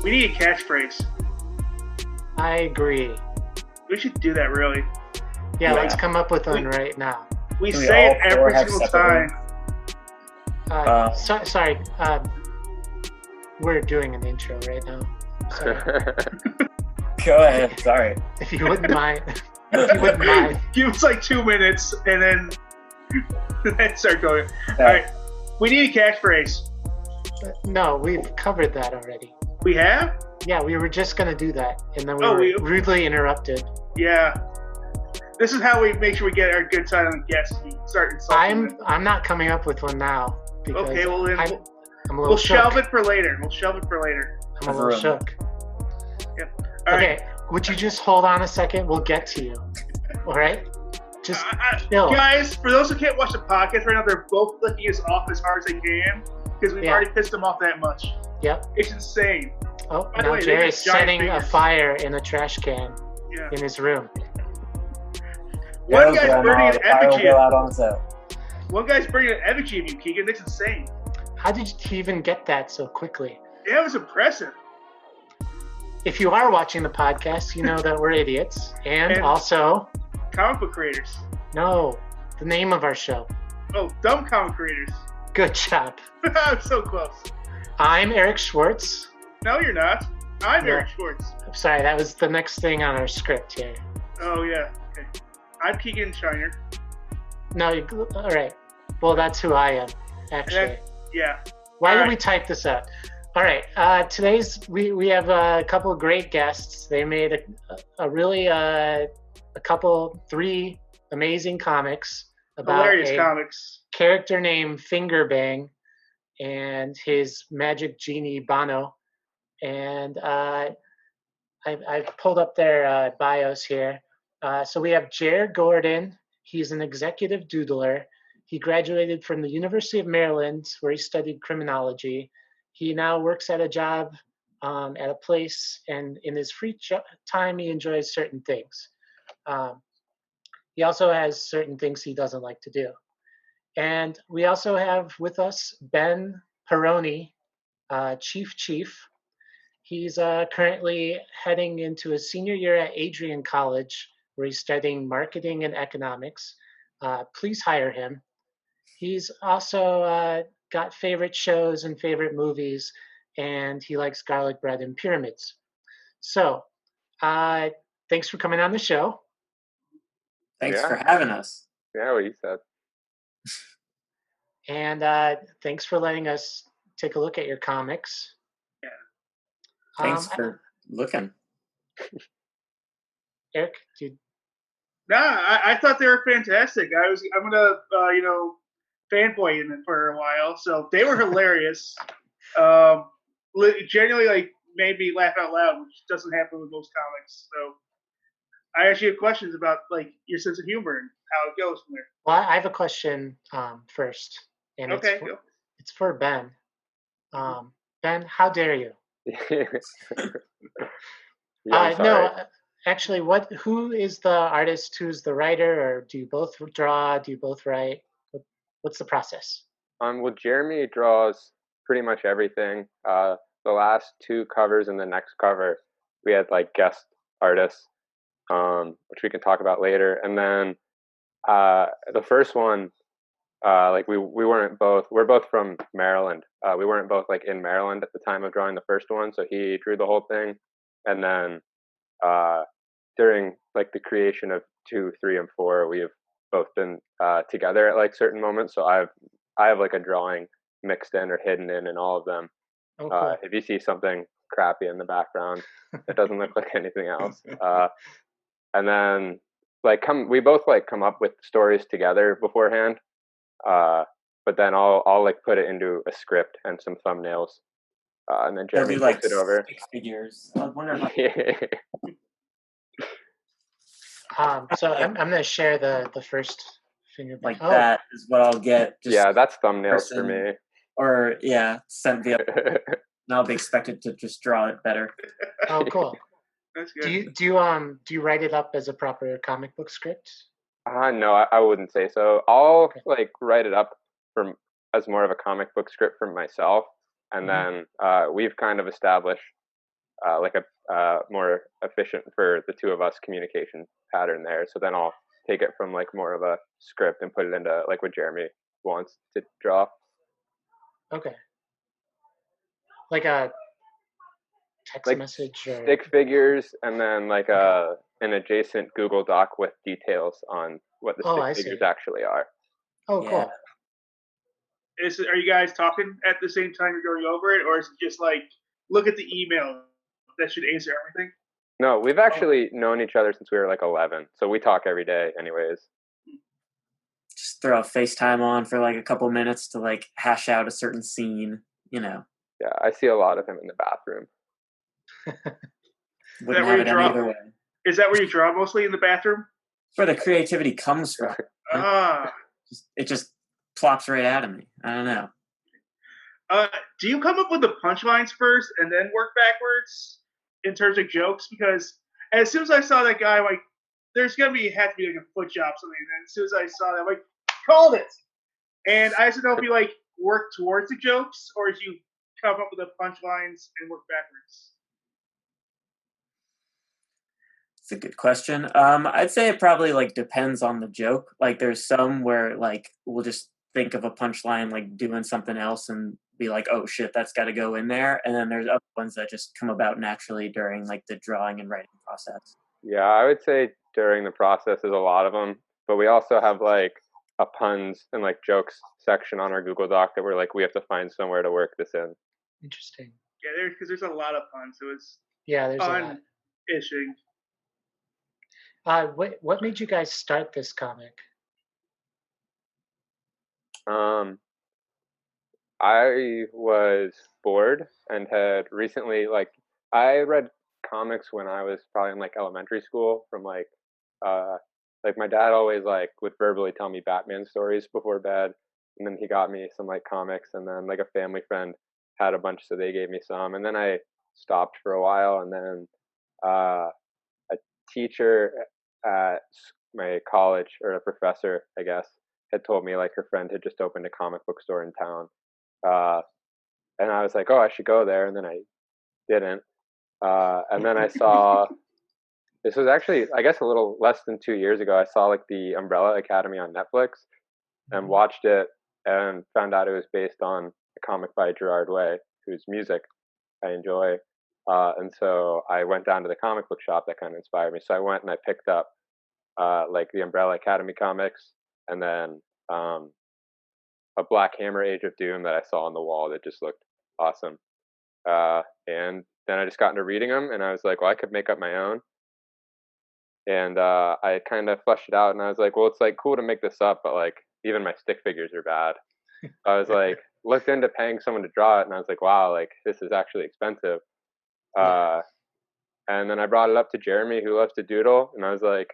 We need a catchphrase. I agree. We should do that, really. Yeah, let's come up with one right now. We say it every single time. Sorry. We're doing an intro right now. Sorry. Go ahead. Sorry. If you wouldn't mind. Give us like 2 minutes and then start going. Yeah. All right. We need a catchphrase. No, we've covered that already. We have? Yeah, we were just going to do that. And then we were rudely interrupted. Yeah. This is how we make sure we get our good silent guests. We start insulting them. I'm not coming up with one now. Okay, well then we'll shelve it for later. I'm a little shook. Yep. Okay, would you just hold on a second? We'll get to you. All right? Just chill. Guys, for those who can't watch the podcast right now, they're both flicking us off as hard as they can because we've already pissed them off that much. Yep. It's insane. Oh, now Jer is setting a fire in a trash can in his room. One guy's burning an effigy. One guy's burning an effigy of you, Keegan. That's insane. How did you even get that so quickly? Yeah, it was impressive. If you are watching the podcast, you know that we're idiots. And also... comic book creators. No, the name of our show. Oh, dumb comic creators. Good job. I'm so close. I'm Eric Schwartz. No, you're not. I'm Eric Schwartz. I'm sorry, that was the next thing on our script here. Oh, yeah. Okay. I'm Keegan Shiner. No, all right. Well, that's who I am, actually. Why did we type this out? All right. We have a couple of great guests. They made three amazing comics about hilarious comics. Character named Fingerbang and his magic genie Bono. And I've pulled up their bios here. So we have Jer Gordon. He's an executive doodler. He graduated from the University of Maryland, where he studied criminology. He now works at a job at a place, and in his free time, he enjoys certain things. He also has certain things he doesn't like to do. And we also have with us Ben Perone, Chief. He's currently heading into his senior year at Adrian College, where he's studying marketing and economics. Please hire him. He's also got favorite shows and favorite movies, and he likes garlic bread and pyramids. So, thanks for coming on the show. Thanks for having us. Yeah, what you said. And thanks for letting us take a look at your comics. Yeah. Thanks for looking. Eric, I thought they were fantastic. I'm gonna fanboy in them for a while. So they were hilarious. Genuinely made me laugh out loud, which doesn't happen with most comics. So I actually have questions about your sense of humor and how it goes from there. Well, I have a question first, and it's for Ben. Ben, how dare you? No, actually, who is the artist? Who's the writer? Or do you both draw? Do you both write? What's the process? Well, Jeremy draws pretty much everything. The last two covers and the next cover, we had guest artists, which we can talk about later. And then the first one, we're both from Maryland. We weren't both in Maryland at the time of drawing the first one, so he drew the whole thing. And then during the creation of 2, 3, and 4, we have both been together at certain moments. So I have a drawing mixed in or hidden in all of them. Oh, cool. If you see something crappy in the background, it doesn't look like anything else. And then we both come up with stories together beforehand. But then I'll put it into a script and some thumbnails. And then Jeremy takes it over. 6 figures. I wonder how. So I'm going to share the first Fingerbang. That is what I'll get. That's thumbnails for me. Or sent via. And I'll be expected to just draw it better. Oh, cool. That's good. Do you write it up as a proper comic book script? No, I wouldn't say so. I'll write it up as more of a comic book script for myself, and then we've kind of established like a more efficient for the two of us communication pattern there. So then I'll take it from like more of a script and put it into like what Jeremy wants to draw. Okay. Like a text Like message or stick figures, and then like an adjacent Google Doc with details on what the Oh, stick I figures see. actually are. Oh, Yeah. cool. Are you guys talking at the same time you're going over it, or is it just like look at the email that should answer everything? No, we've actually known each other since we were like 11, so we talk every day, anyways. Just throw a FaceTime on for like a couple minutes to like hash out a certain scene, you know. Yeah, I see a lot of him in the bathroom. Wouldn't where have you it any draw? other way. Is that where you draw mostly, in the bathroom? That's where the creativity comes from. Ah. It just plops right out of me. I don't know. Do you come up with the punchlines first and then work backwards in terms of jokes? Because as soon as I saw that guy, like, there's gonna have to be like a foot job or something. And as soon as I saw that, I'm like, called it. And I just don't know if you like work towards the jokes or if you come up with the punchlines and work backwards. It's a good question. I'd say it probably like depends on the joke. Like there's some where like we'll just think of a punchline like doing something else and be like, oh shit, that's got to go in there. And then there's other ones that just come about naturally during like the drawing and writing process. Yeah, I would say during the process is a lot of them, but we also have like a puns and like jokes section on our Google Doc that we're like, we have to find somewhere to work this in. Interesting. Yeah, because there's a lot of puns, so it's Yeah, there's a lot. fun-ishing. What made you guys start this comic? I was bored and had recently I read comics when I was probably in like elementary school from like my dad always like would verbally tell me Batman stories before bed, and then he got me some like comics, and then like a family friend had a bunch, so they gave me some, and then I stopped for a while, and then a teacher at my college, or a professor I guess, had told me like her friend had just opened a comic book store in town, and I was like, oh, I should go there, and then I didn't, and then I saw. This was actually, I guess, a little less than 2 years ago. I saw like the Umbrella Academy on Netflix and watched it, and found out it was based on a comic by Gerard Way, whose music I enjoy. And so I went down to the comic book shop that kind of inspired me. So I went and I picked up like the Umbrella Academy comics, and then a Black Hammer Age of Doom that I saw on the wall that just looked awesome. And then I just got into reading them, and I was like, well, I could make up my own. And I kind of fleshed it out, and I was like, well, it's like cool to make this up, but like even my stick figures are bad. I was like, looked into paying someone to draw it, and I was like, wow, like this is actually expensive. And then I brought it up to Jeremy, who loves to doodle, and I was like,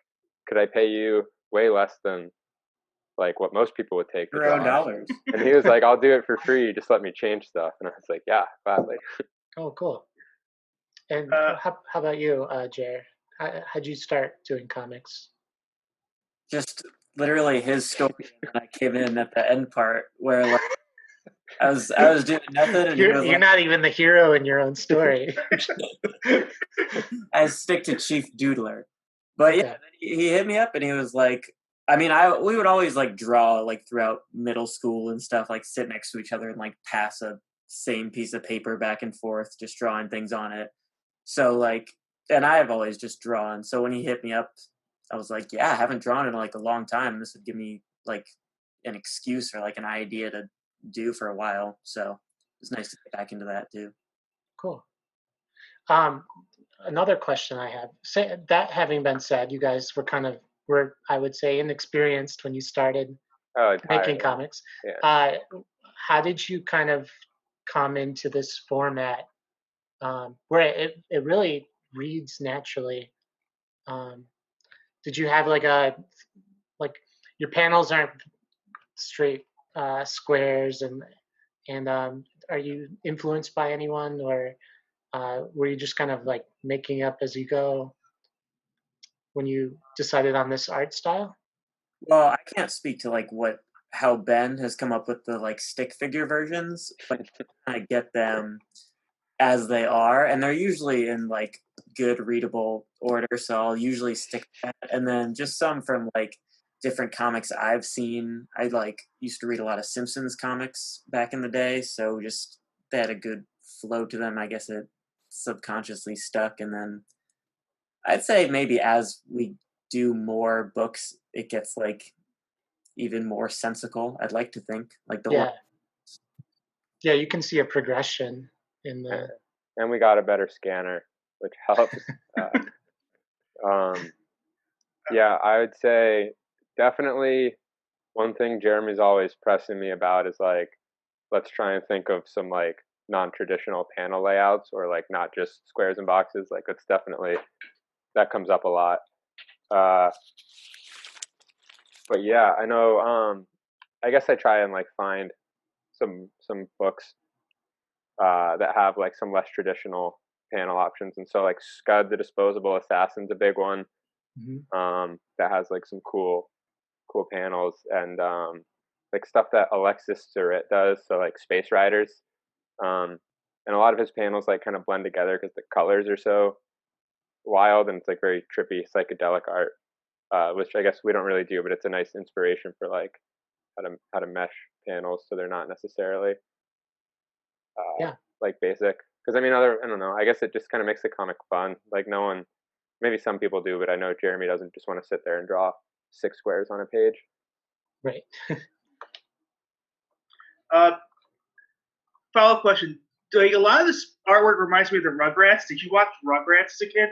could I pay you way less than like what most people would take to draw it? $0. And he was like, I'll do it for free, just let me change stuff. And I was like, yeah, gladly. Oh, cool. And how about you, Jer? How'd you start doing comics? Just literally his story, and I came in at the end part where like I was doing nothing, and you're not even the hero in your own story. I stick to Chief Doodler, but yeah, he hit me up and he was like, I mean, we would always like draw like throughout middle school and stuff, like sit next to each other and like pass a same piece of paper back and forth, just drawing things on it. So like, and I have always just drawn. So when he hit me up, I was like, yeah, I haven't drawn in like a long time. This would give me like an excuse or like an idea to do for a while. So it's nice to get back into that too. Cool. Another question I have, that having been said, you guys were I would say inexperienced when you started making comics. Yeah. How did you kind of come into this format where it really reads naturally? Did you have like your panels aren't straight squares, and are you influenced by anyone, or were you just kind of like making up as you go when you decided on this art style? Well, I can't speak to like how Ben has come up with the like stick figure versions, but I get them as they are, and they're usually in like good readable order, so I'll usually stick to that. And then just some from like different comics I've seen. I like used to read a lot of Simpsons comics back in the day, so just they had a good flow to them. I guess it subconsciously stuck. And then I'd say maybe as we do more books, it gets like even more sensical. I'd like to think like the yeah, you can see a progression in the. And we got a better scanner, which helps. Yeah, I would say definitely one thing Jeremy's always pressing me about is like, let's try and think of some like non-traditional panel layouts, or like not just squares and boxes. Like it's definitely, that comes up a lot. But yeah, I know. I guess I try and like find some books that have like some less traditional panel options, and so like Scud the Disposable Assassin's a big one. That has like some cool panels, and like stuff that Alexis Surratt does, so like Space Riders, and a lot of his panels like kind of blend together because the colors are so wild, and it's like very trippy psychedelic art, which I guess we don't really do, but it's a nice inspiration for like how to mesh panels so they're not necessarily like basic. Because I mean, I don't know, I guess it just kind of makes the comic fun. Like no one, maybe some people do, but I know Jeremy doesn't just want to sit there and draw 6 squares on a page. Right. Follow-up question. Like, a lot of this artwork reminds me of the Rugrats. Did you watch Rugrats as a kid?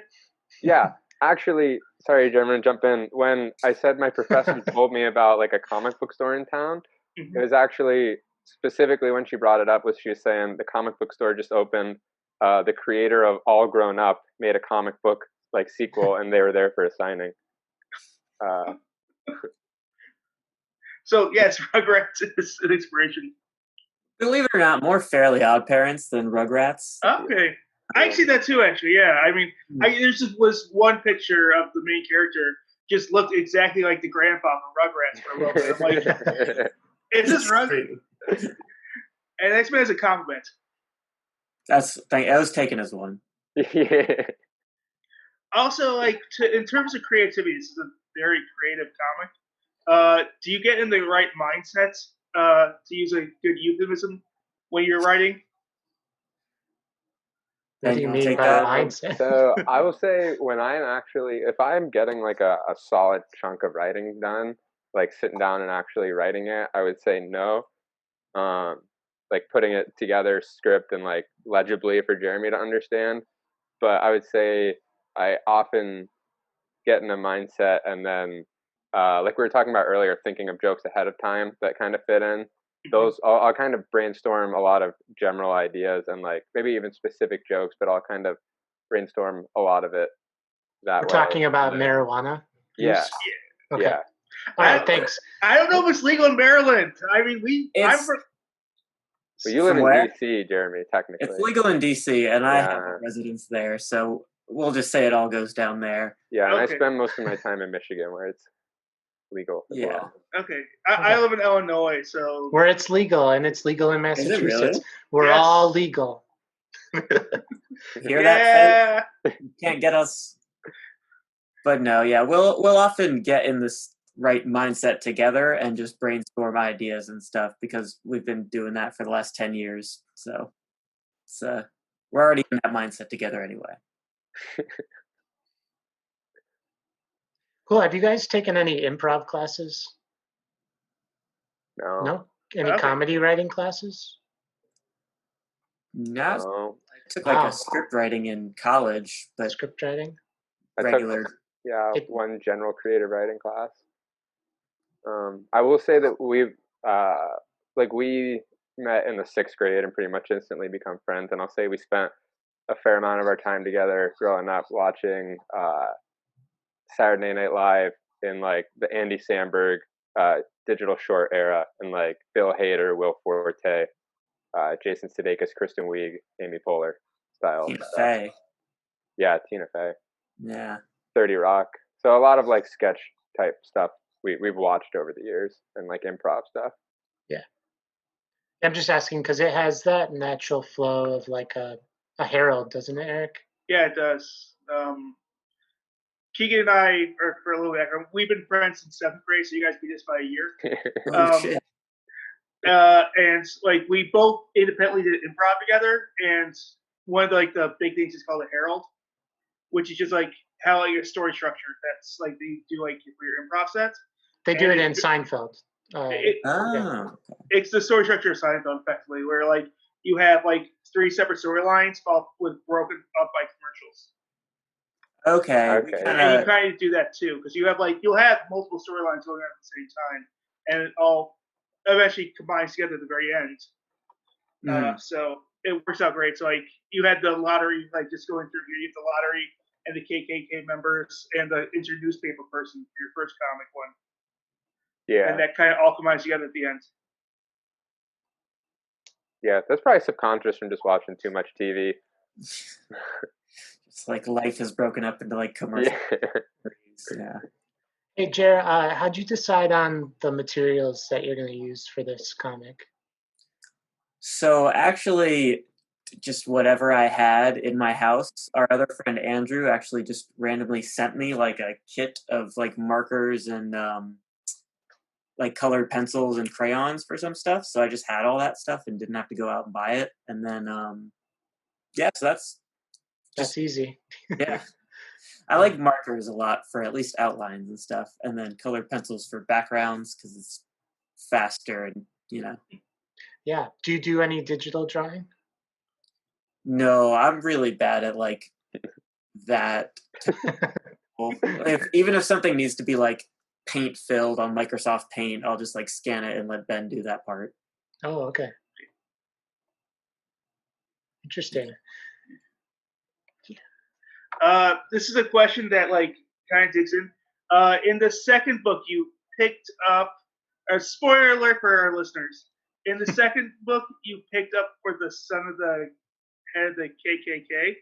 Yeah, actually, sorry, Jeremy, to jump in. When I said my professor told me about like a comic book store in town, it was actually specifically when she brought it up, was she was saying the comic book store just opened. The creator of All Grown Up made a comic book like sequel, and they were there for a signing. So yes, Rugrats is an inspiration. Believe it or not, more Fairly Odd Parents than Rugrats. Okay, I see that too. Actually, yeah. I mean, there just was one picture of the main character just looked exactly like the grandpa from Rugrats for a little bit. I'm like, is this Rugrats? And that's meant as a compliment. That was taken as one. Yeah. Also, like in terms of creativity, this is a very creative comic. Do you get in the right mindset, to use a good euphemism, when you're writing? What do you mean by mindset? So I will say, when I'm actually, if I'm getting like a solid chunk of writing done, like sitting down and actually writing it, I would say no. Like putting it together, script and like legibly for Jeremy to understand. But I would say I often get in a mindset, and then like we were talking about earlier, thinking of jokes ahead of time that kind of fit in. Those I'll kind of brainstorm a lot of general ideas and like maybe even specific jokes, but I'll kind of brainstorm a lot that We're way. talking about marijuana? Yeah. Okay. Yeah. All right, thanks. I don't know if it's legal in Maryland. I mean, But you live in DC, Jeremy, technically. It's legal in DC, and I have a residence there, so we'll just say it all goes down there. Yeah, and I spend most of my time in Michigan, where it's legal. Yeah. Well. Okay. I live in Illinois, so where it's legal, and it's legal in Massachusetts. Is it really? We're all legal. Hear that? You can't get us. But no, yeah, we'll often get in this right mindset together and just brainstorm ideas and stuff, because we've been doing that for the last 10 years. So it's we're already in that mindset together anyway. Cool. Have you guys taken any improv classes? No. Any comedy writing classes? No. I took like a script writing in college, but script writing? Regular. One general creative writing class. I will say that we met in the 6th grade and pretty much instantly become friends. And I'll say we spent a fair amount of our time together growing up watching Saturday Night Live in like the Andy Samberg digital short era, and like Bill Hader, Will Forte, Jason Sudeikis, Kristen Wiig, Amy Poehler style. Tina Fey. Yeah, Tina Fey. Yeah. 30 Rock. So a lot of like sketch type stuff we've watched over the years, and like improv stuff. Yeah. I'm just asking because it has that natural flow of like a a herald, doesn't it, Eric? Yeah, it does. Keegan and I, or for a little background, we've been friends since 7th grade, so you guys beat us by a year. Oh shit. And like we both independently did improv together, and one of the big things is called a herald, which is just like how like a story structure that's like they do like for your improv sets. They do it in Seinfeld. It's the story structure of Seinfeld, effectively, where like you have like 3 separate storylines, all with broken up by commercials. Okay. And you kind of do that too, because you'll have multiple storylines going on at the same time, and it all eventually combines together at the very end. So it works out great. So like you had the lottery, like just going through here, you have the lottery and the KKK members and the inter-newspaper person for your first comic one. Yeah. And that kind of all combines together at the end. Yeah, that's probably subconscious from just watching too much TV. It's like life is broken up into like commercial. Yeah. Hey, Jer, how'd you decide on the materials that you're going to use for this comic? So actually, just whatever I had in my house. Our other friend Andrew actually just randomly sent me like a kit of like markers and like colored pencils and crayons for some stuff. So I just had all that stuff and didn't have to go out and buy it. And then so that's easy. Yeah. I like markers a lot for at least outlines and stuff, and then colored pencils for backgrounds because it's faster and, Yeah. Do you do any digital drawing? No, I'm really bad at like that. Even if something needs to be like paint filled on Microsoft Paint, I'll just like scan it and let Ben do that part. Oh, okay. Interesting. This is a question that like kind of digs in. In the second book, you picked up a spoiler alert for our listeners. In the second book, you picked up for the son of the head of the KKK,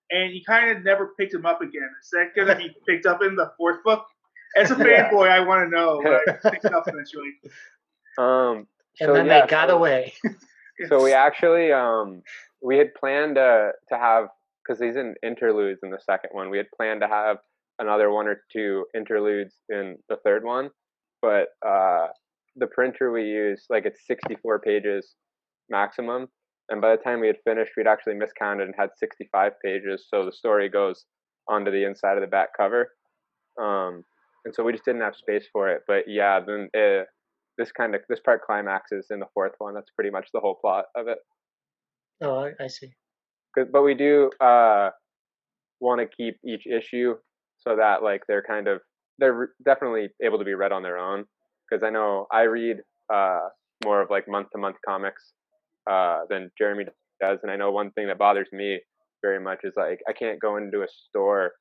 and you kind of never picked him up again. Is that going to be picked up in the 4th book? As a fanboy, I want to know when I picked it up eventually. And then they got away. So we actually we had planned to have, because he's in interludes in the second one, we had planned to have another 1 or 2 interludes in the 3rd one, but the printer we used, like it's 64 pages maximum, and by the time we had finished, we'd actually miscounted and had 65 pages, so the story goes onto the inside of the back cover, and so we just didn't have space for it. But yeah, then this part climaxes in the 4th one. That's pretty much the whole plot of it. Oh, I see. But we do want to keep each issue so that like they're definitely able to be read on their own, because I know I read more of like month-to-month comics than Jeremy does, and I know one thing that bothers me very much is like I can't go into a store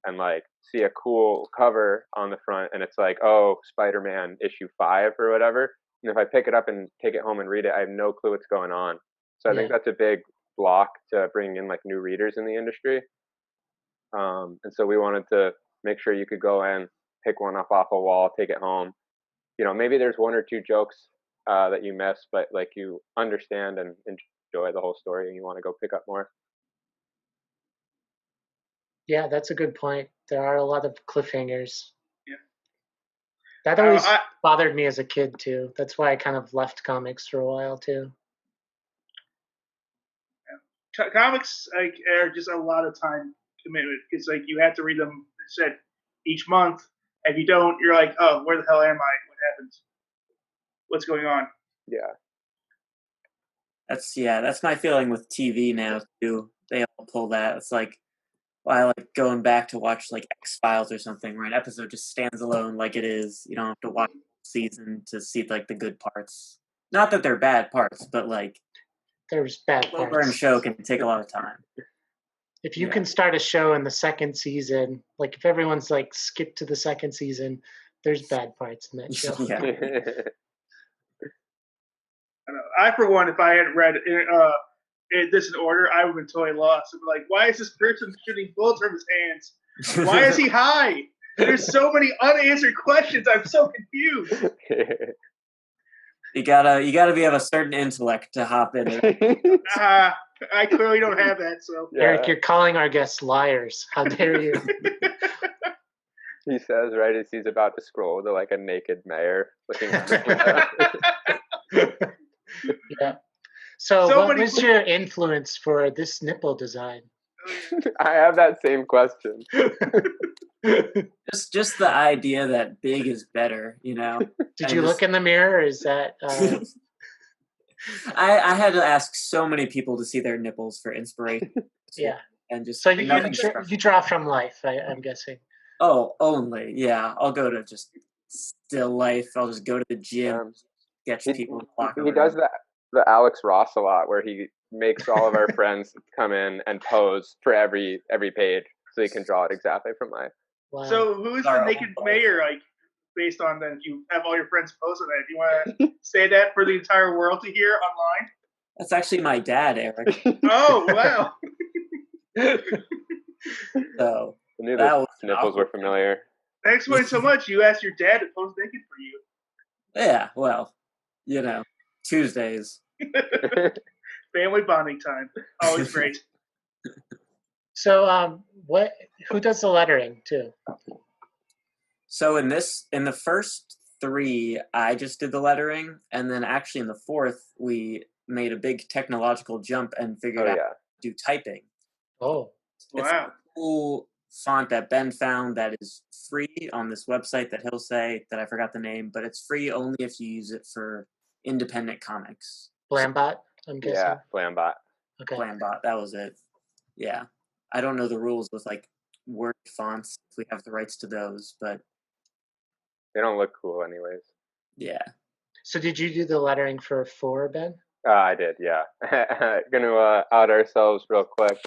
and like see a cool cover on the front and it's like, oh, Spider-Man issue 5 or whatever, and if I pick it up and take it home and read it, I have no clue what's going on. So I think that's a big block to bring in like new readers in the industry. And so we wanted to make sure you could go in, pick one up off a wall, take it home. Maybe there's 1 or 2 jokes that you miss, but like you understand and enjoy the whole story and you want to go pick up more. Yeah, that's a good point. There are a lot of cliffhangers. Yeah. That always bothered me as a kid too. That's why I kind of left comics for a while too. Comics like are just a lot of time commitment. It's like you have to read them each month. If you don't, you're like, oh, where the hell am I? What happened? What's going on? Yeah. That's my feeling with TV now too. They all pull that. It's like, I like going back to watch like X-Files or something where an episode just stands alone like it is. You don't have to watch the season to see like the good parts. Not that they're bad parts, but like there's bad parts. Slow burn show can take a lot of time. If you can start a show in the 2nd season, like if everyone's like skipped to the 2nd season, there's bad parts in that show. I, for one, if I had read this in order, I would have been totally lost. I'd be like, why is this person shooting bullets from his hands? Why is he high? There's so many unanswered questions. I'm so confused. You gotta be of a certain intellect to hop in. I clearly don't have that, so. Yeah. Eric, you're calling our guests liars. How dare you? He says right as he's about to scroll to like a naked mayor looking out the window. Yeah. So So what many was your influence for this nipple design? I have that same question. Just the idea that big is better, you know. Did you look in the mirror? Or is that I had to ask so many people to see their nipples for inspiration. yeah? And just So nothing you draw from life, I'm guessing. Oh, only. Yeah. I'll go to just still life. I'll just go to the gym, sketch people. He does the Alex Ross a lot, where he makes all of our friends come in and pose for every page, so he can draw it exactly from life. Wow. So who's the naked mayor, like, based on that? You have all your friends posing that. Do you want to say that for the entire world to hear online? That's actually my dad, Eric. Oh, wow. So I knew those nipples were familiar. That explains so much. You asked your dad to pose naked for you. Yeah, well, you know, Tuesdays. Family bonding time. Always great. So who does the lettering too? So in the first 3, I just did the lettering, and then actually in the 4th, we made a big technological jump and figured out how to do typing. Oh, It's wow. a cool font that Ben found that is free on this website that he'll say that I forgot the name, but it's free only if you use it for independent comics. Blambot, I'm guessing. Yeah, Flambot. Okay. Flambot, that was it. Yeah. I don't know the rules with like word fonts if we have the rights to those, but They don't look cool anyways. yeah. So did you do the lettering for 4, Ben? I did, yeah. Gonna out ourselves real quick.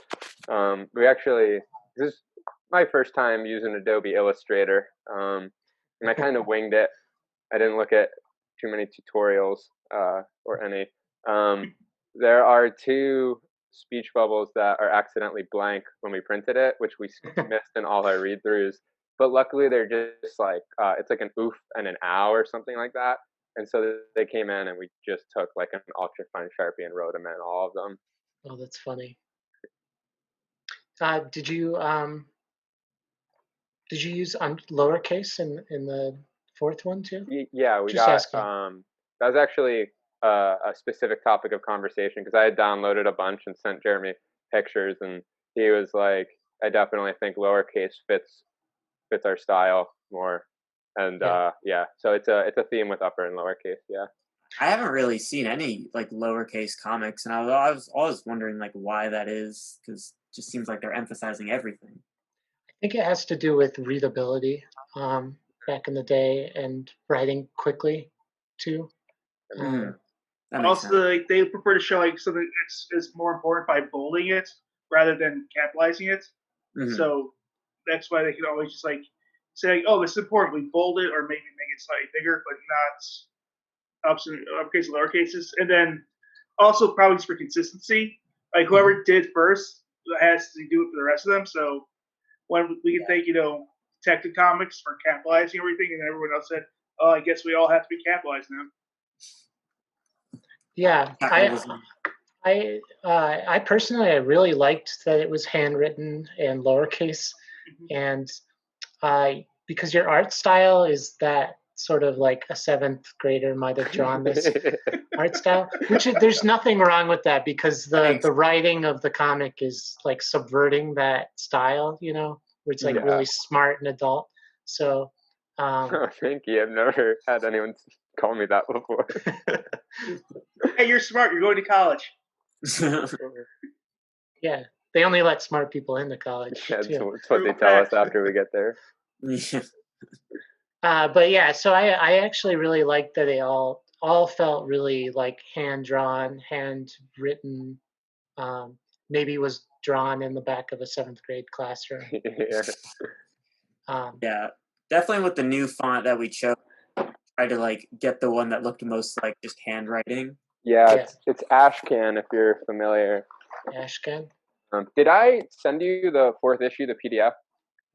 This is my first time using Adobe Illustrator, and I kind of winged it. I didn't look at too many tutorials or any. There are 2 speech bubbles that are accidentally blank when we printed it, which we missed in all our read-throughs. But luckily, they're just like it's like an oof and an ow or something like that. And so they came in, and we just took like an ultra fine Sharpie and wrote them in, all of them. Oh, that's funny. Did you use lowercase in the 4th one too? Yeah, we Just got. asking. That was actually a specific topic of conversation because I had downloaded a bunch and sent Jeremy pictures, and he was like, "I definitely think lowercase fits our style more." And so it's a theme with upper and lowercase. Yeah. I haven't really seen any like lowercase comics, and I was always wondering like why that is, because it just seems like they're emphasizing everything. I think it has to do with readability back in the day and writing quickly too. Also, like, they prefer to show like something is more important by bolding it rather than capitalizing it. Mm-hmm. So that's why they can always just like say, like, "Oh, this is important. We bold it, or maybe make it slightly bigger, but not uppercase and lower cases." And then also probably just for consistency, like whoever did first has to do it for the rest of them. So when we can thank Detective Comics for capitalizing everything, and everyone else said, "Oh, I guess we all have to be capitalized now." Yeah, I personally I really liked that it was handwritten and lowercase, and because your art style is that sort of like a 7th grader might have drawn this art style, which there's nothing wrong with that because the writing of the comic is like subverting that style, where it's like really smart and adult. So. Oh, thank you. I've never had anyone call me that before. Hey, you're smart. You're going to college. Yeah, they only let smart people into college. Yeah, too. that's what they tell us after we get there. But yeah, so I actually really liked that they all felt really like hand drawn, hand written. Maybe was drawn in the back of a 7th grade classroom. Yeah, definitely with the new font that we chose, try to like get the one that looked most like just handwriting. Yeah, it's Ashcan if you're familiar. Ashcan. Did I send you the 4th issue, the PDF?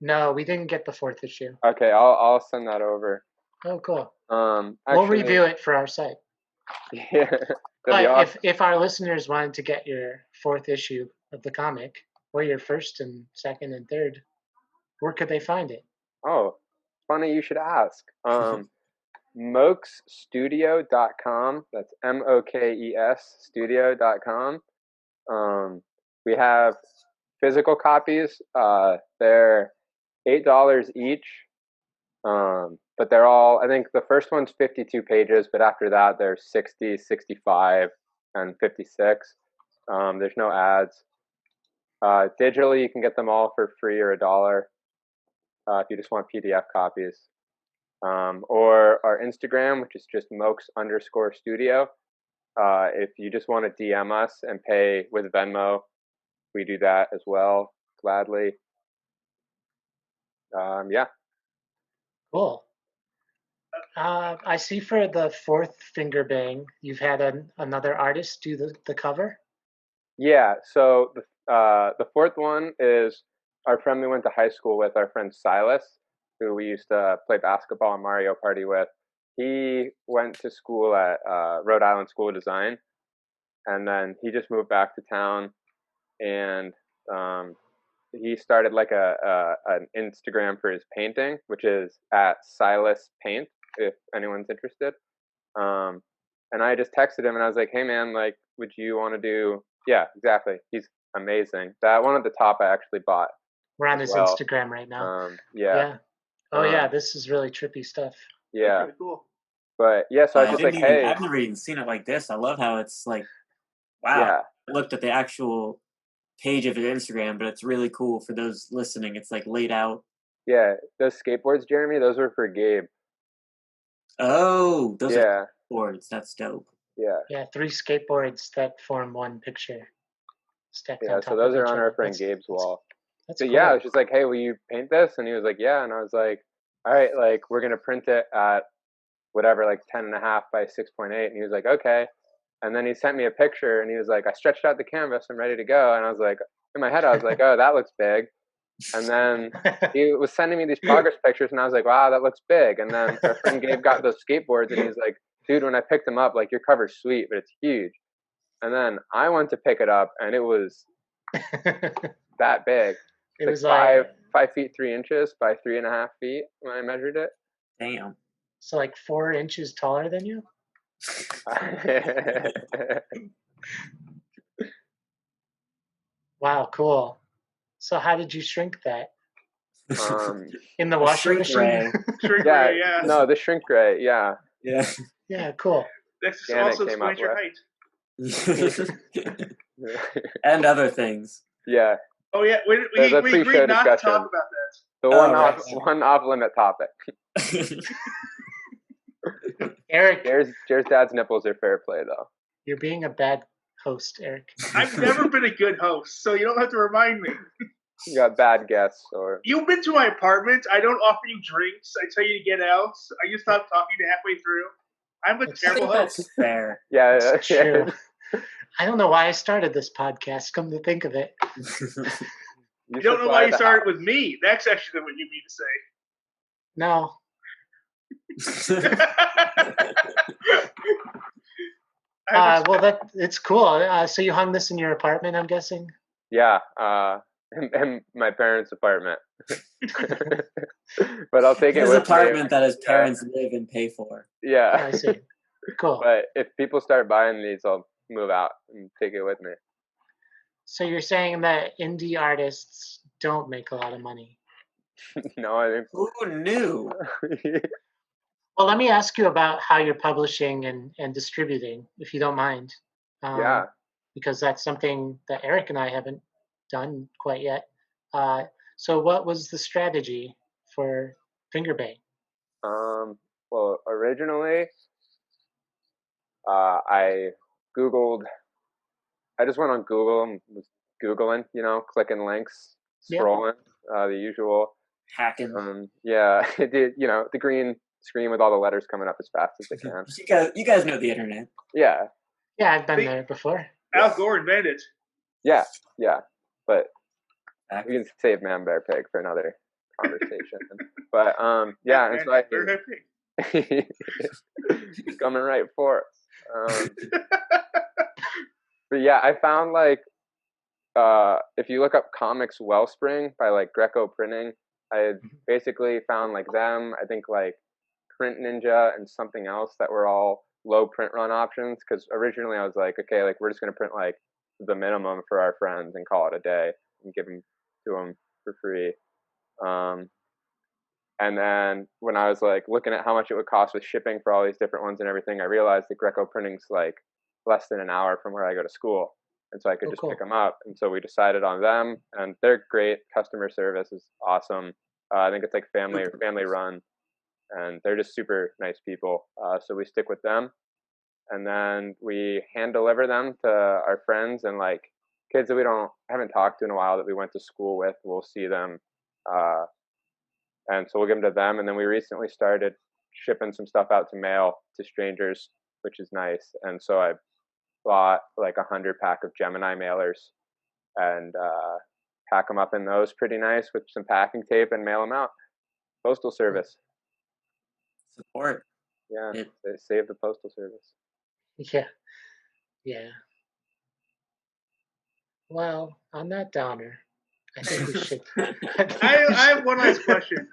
No, we didn't get the 4th issue. Okay, I'll send that over. Oh, cool. Actually, we'll review it for our site. Yeah, That'd be But awesome. if our listeners wanted to get your 4th issue of the comic, or your 1st and 2nd and 3rd, where could they find it? Oh, funny you should ask. Mokesstudio.com. That's MOKES studio.com. We have physical copies. They're $8 each. But they're all, I think the first one's 52 pages, but after that there's 60, 65, and 56. There's no ads. Digitally, you can get them all for free or $1 if you just want PDF copies. Or our Instagram, which is just Mokes_studio. If you just want to DM us and pay with Venmo, we do that as well, gladly. Yeah. Cool. I see for the 4th Fingerbang, you've had another artist do the cover. Yeah. So the 4th one is our friend we went to high school with, our friend Silas, who we used to play basketball and Mario Party with. He went to school at Rhode Island School of Design, and then he just moved back to town, and he started like an Instagram for his painting, which is at Silas Paint, if anyone's interested. And I just texted him and I was like, hey man, like, would you want to do? Yeah, exactly. He's amazing. That one at the top I actually bought. We're on his Instagram right now. Yeah. Oh yeah, this is really trippy stuff. Yeah. Pretty cool. But yeah, so I was just like, hey. I've never even seen it like this. I love how it's like, wow. Yeah. I looked at the actual page of his Instagram, but it's really cool for those listening. It's like laid out. Yeah, those skateboards, Jeremy, those were for Gabe. Oh, those are boards. That's dope. Yeah. Yeah, 3 skateboards that form one picture. Stacked on top so those of are each on other. our friend Gabe's wall. That's So cool. yeah, I was just like, hey, will you paint this? And he was like, yeah. And I was like, all right, like we're gonna print it at whatever, like 10.5 by 6.8. And he was like, okay. And then he sent me a picture and he was like, I stretched out the canvas, I'm ready to go. And I was like, in my head, I was like, oh, that looks big. And then he was sending me these progress pictures and I was like, wow, that looks big. And then our friend Gabe got those skateboards and he was like, dude, when I picked them up, like your cover's sweet, but it's huge. And then I went to pick it up and it was that big. It was like like 5 feet 3 inches by 3.5 feet when I measured it. Damn. So like 4 inches taller than you? Wow, cool. So how did you shrink that? In the washing machine? Shrink ray, yeah. No, the shrink ray, yeah. Yeah. Yeah, cool. That's just also explains your height. And other things. Yeah. Oh yeah, we agreed not to talk about that. The one off-limit topic. Eric, Jer's dad's nipples are fair play, though. You're being a bad host, Eric. I've never been a good host, so you don't have to remind me. You got bad guests, or you've been to my apartment. I don't offer you drinks. I tell you to get out. You stop talking to halfway through. I'm a terrible host. That's fair. Yeah, that's true. I don't know why I started this podcast. Come to think of it, you don't know why you started with me. That's actually what you mean to say. No. Well, it's cool. So you hung this in your apartment, I'm guessing? Yeah, in my parents' apartment. But I'll take it with me. His apartment that his parents live and pay for. Yeah. I see. Cool. But if people start buying these, I'll move out and take it with me. So you're saying that indie artists don't make a lot of money? No, I think. Who knew? Well, let me ask you about how you're publishing and distributing, if you don't mind. Yeah. Because that's something that Eric and I haven't done quite yet. So what was the strategy for Fingerbang? Well, originally, I Googled. I just went on Google and was Googling, clicking links, scrolling, the usual. Hacking. Yeah, it did, the green screen with all the letters coming up as fast as they can. You guys know the internet. Yeah. Yeah, I've been there before. Al Gore invented it. Yeah. But we can save Man Bear Pig for another conversation. But yeah, and so he's coming right for us. But yeah, I found like if you look up Comics Wellspring by like Greco Printing, I had basically found like them. I think like Print Ninja and something else that were all low print run options. Because originally I was like, okay, like we're just gonna print like the minimum for our friends and call it a day and give them to them for free. And then when I was like looking at how much it would cost with shipping for all these different ones and everything, I realized that Greco Printing's like less than an hour from where I go to school. And so I could just pick them up. And so we decided on them, and they're great. Customer service is awesome. I think it's like family run, and they're just super nice people. So we stick with them. And then we hand deliver them to our friends and like kids that we haven't talked to in a while that we went to school with. We'll see them. And so we'll give them to them. And then we recently started shipping some stuff out to mail to strangers, which is nice. And so I bought like 100 pack of Gemini mailers and pack them up in those pretty nice with some packing tape and mail them out. Postal service. Support. Yeah, they save the postal service. Yeah. Well, on that downer, I think we should. I have one last question.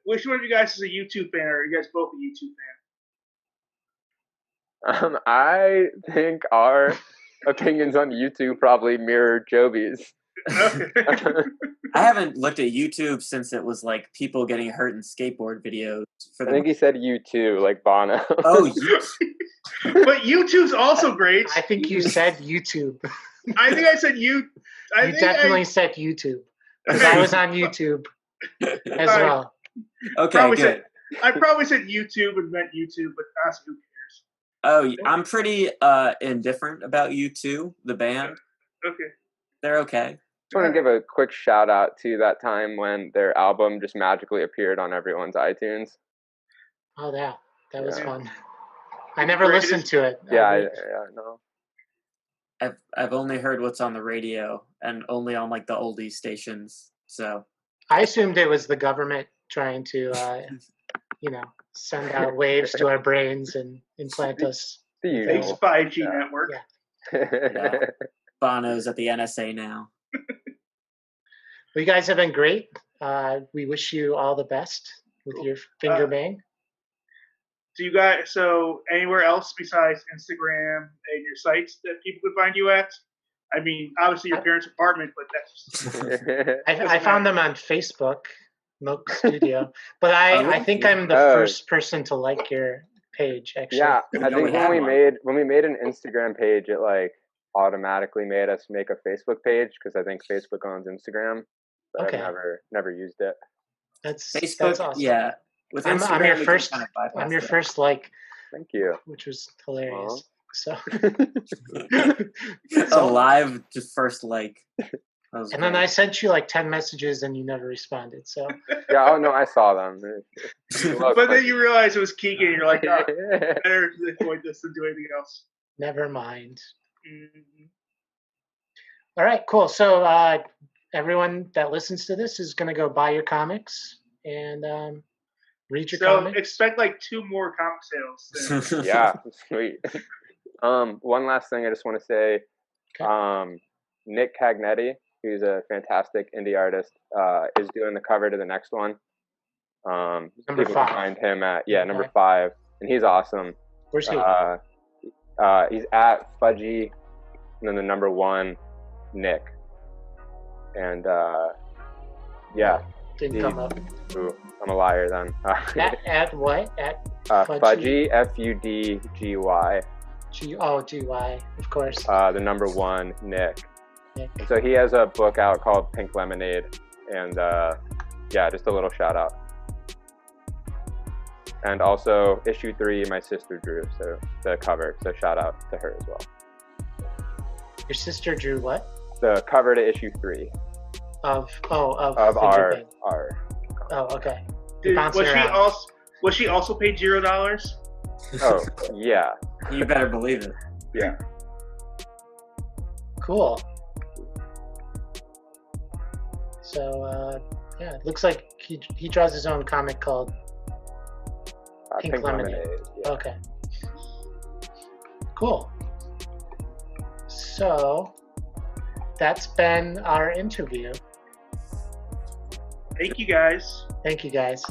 Which one of you guys is a YouTube fan, or are you guys both a YouTube fan? I think our opinions on YouTube probably mirror Joby's. I haven't looked at YouTube since it was like people getting hurt in skateboard videos. I think he said U2, like Bono. Oh, YouTube. But YouTube's also great. I think you said YouTube. I think I said you. You definitely said YouTube. Because I was on YouTube as well. Okay, good. I probably said YouTube and meant YouTube, but honestly, who cares? Oh, I'm pretty indifferent about U2, the band. Okay. They're okay. I just want to give a quick shout out to that time when their album just magically appeared on everyone's iTunes. Oh, yeah. That was fun. I never listened to it. Yeah, no. I've only heard what's on the radio and only on like the oldie stations. So I assumed it was the government trying to, send out waves to our brains and implant us. Thanks, 5G network. Yeah. Bono's at the NSA now. Well, you guys have been great. We wish you all the best with your Fingerbang. Do you guys, so anywhere else besides Instagram and your sites that people could find you at? I mean, obviously your parents' apartment, but that's... I found them on Facebook, Milk Studio. But I think I'm the first person to like your page, actually. Yeah, I think when we made an Instagram page, it like automatically made us make a Facebook page because I think Facebook owns Instagram. But I've never used it. That's awesome. Yeah. With Instagram, I'm your first like. Thank you. Which was hilarious. So a live just first like. And then I sent you like 10 messages and you never responded. So yeah, oh no, I saw them. But then you realized it was Keegan and you're like, oh, better avoid this than do anything else. Never mind. Mm-hmm. All right, cool. So everyone that listens to this is going to go buy your comics and read your comics. So expect like 2 more comic sales. Yeah, sweet. One last thing I just want to say. Okay. Nick Cagnetti, who's a fantastic indie artist, is doing the cover to the next one. Number 5. Find him at number 5, and he's awesome. Where's he? He's at Fudgy, and then the number 1, Nick. And didn't come up. Ooh, I'm a liar then. At what? At Fudgy, Fudgy. G-Y, of course. The number 1, Nick. And so he has a book out called Pink Lemonade, and just a little shout out. And also issue 3, my sister drew, so the cover. So shout out to her as well. Your sister drew what? The cover to issue 3. Of our. Oh, okay. Was she also paid $0? Oh, yeah. You better believe it. Yeah. Cool. So, it looks like he draws his own comic called Pink Lemonade. Yeah. Okay. Cool. So that's been our interview. Thank you guys. Thank you guys.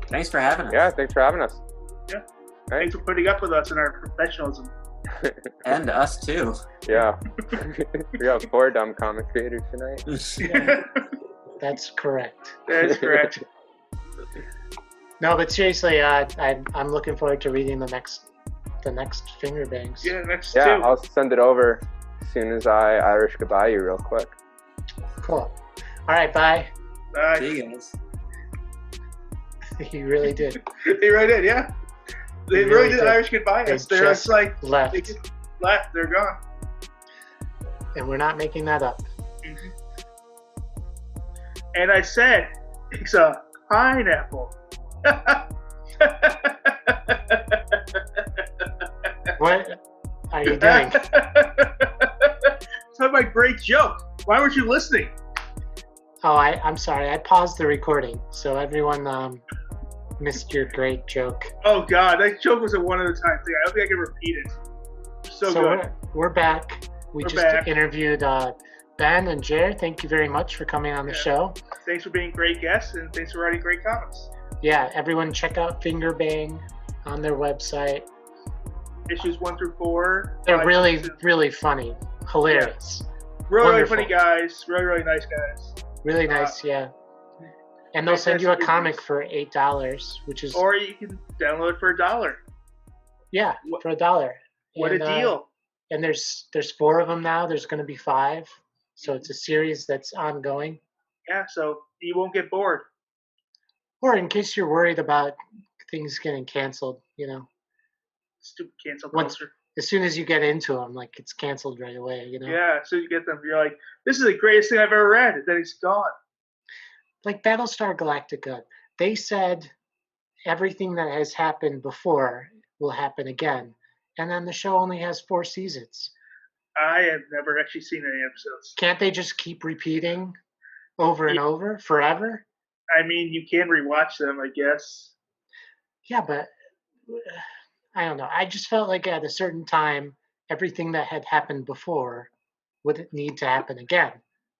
Thanks for having us. Yeah, thanks for having us. Yeah. Right. Thanks for putting up with us and our professionalism. And us too. Yeah. We got 4 dumb comic creators tonight. That's correct. That's correct. No, but seriously, I'm looking forward to reading the next Fingerbangs. Yeah, next Yeah, 2. I'll send it over as soon as I Irish goodbye you real quick. Cool. All right, bye. Bye. See you guys. You really did. They really did, yeah. They really did Irish goodbye. They They're just like left. They just left. They're gone. And we're not making that up. Mm-hmm. And I said it's a pineapple. What are you doing? It's not my great joke. Why weren't you listening? Oh, I'm sorry. I paused the recording, so everyone missed your great joke. Oh God, that joke was a one-at-a-time thing. I don't think I can repeat it. So good. We're back. We're just back. interviewed Ben and Jer. Thank you very much for coming on the show. Thanks for being great guests, and thanks for writing great comics. Yeah, everyone check out Fingerbang on their website. Issues 1 through 4. They're really funny. Hilarious. Really funny guys. Really nice guys. Really nice, yeah. And they'll send you a comic for $8, which is... Or you can download it for $1. Yeah, for $1. What a deal. And there's 4 of them now. There's going to be 5. So it's a series that's ongoing. Yeah, so you won't get bored. Or in case you're worried about things getting canceled, you know. Stupid cancel culture. As soon as you get into them, like, it's canceled right away, you know. Yeah, so you get them, you're like, this is the greatest thing I've ever read, and then it's gone. Like Battlestar Galactica, they said everything that has happened before will happen again, and then the show only has 4 seasons. I have never actually seen any episodes. Can't they just keep repeating over and over forever? I mean, you can rewatch them, I guess. Yeah, but I don't know. I just felt like at a certain time, everything that had happened before would need to happen again,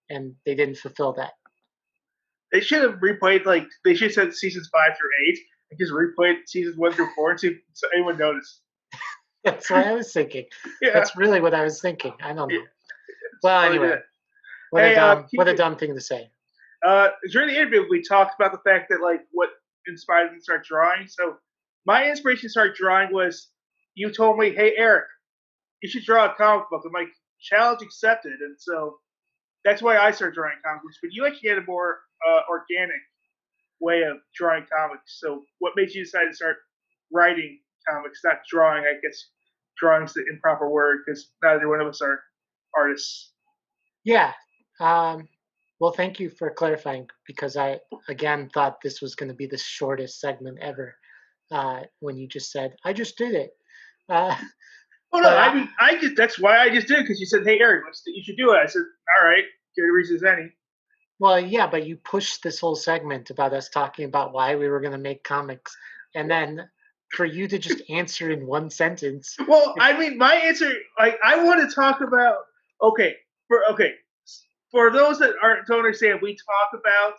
and they didn't fulfill that. They should have replayed, like, they should have said seasons 5 through 8, and just replayed seasons 1 through 4 and see if anyone noticed. That's what I was thinking. Yeah. That's really what I was thinking. I don't know. Yeah. Well, anyway, what a dumb thing to say. During the interview, we talked about the fact that, like, what inspired me to start drawing. So my inspiration to start drawing was you told me, hey, Eric, you should draw a comic book. I'm like, challenge accepted. And so that's why I started drawing comic books. But you actually had a more organic way of drawing comics. So what made you decide to start writing comics, not drawing? I guess drawing's the improper word because neither one of us are artists. Yeah. Well, thank you for clarifying, because I, again, thought this was going to be the shortest segment ever when you just said, I just did it. Oh, no, I mean, that's why I just did it, because you said, hey, Eric, you should do it. I said, all right, good reason as any. Well, yeah, but you pushed this whole segment about us talking about why we were going to make comics, and then for you to just answer in one sentence. Well, I mean, my answer, like, I want to talk about, for those that don't understand, we talk about,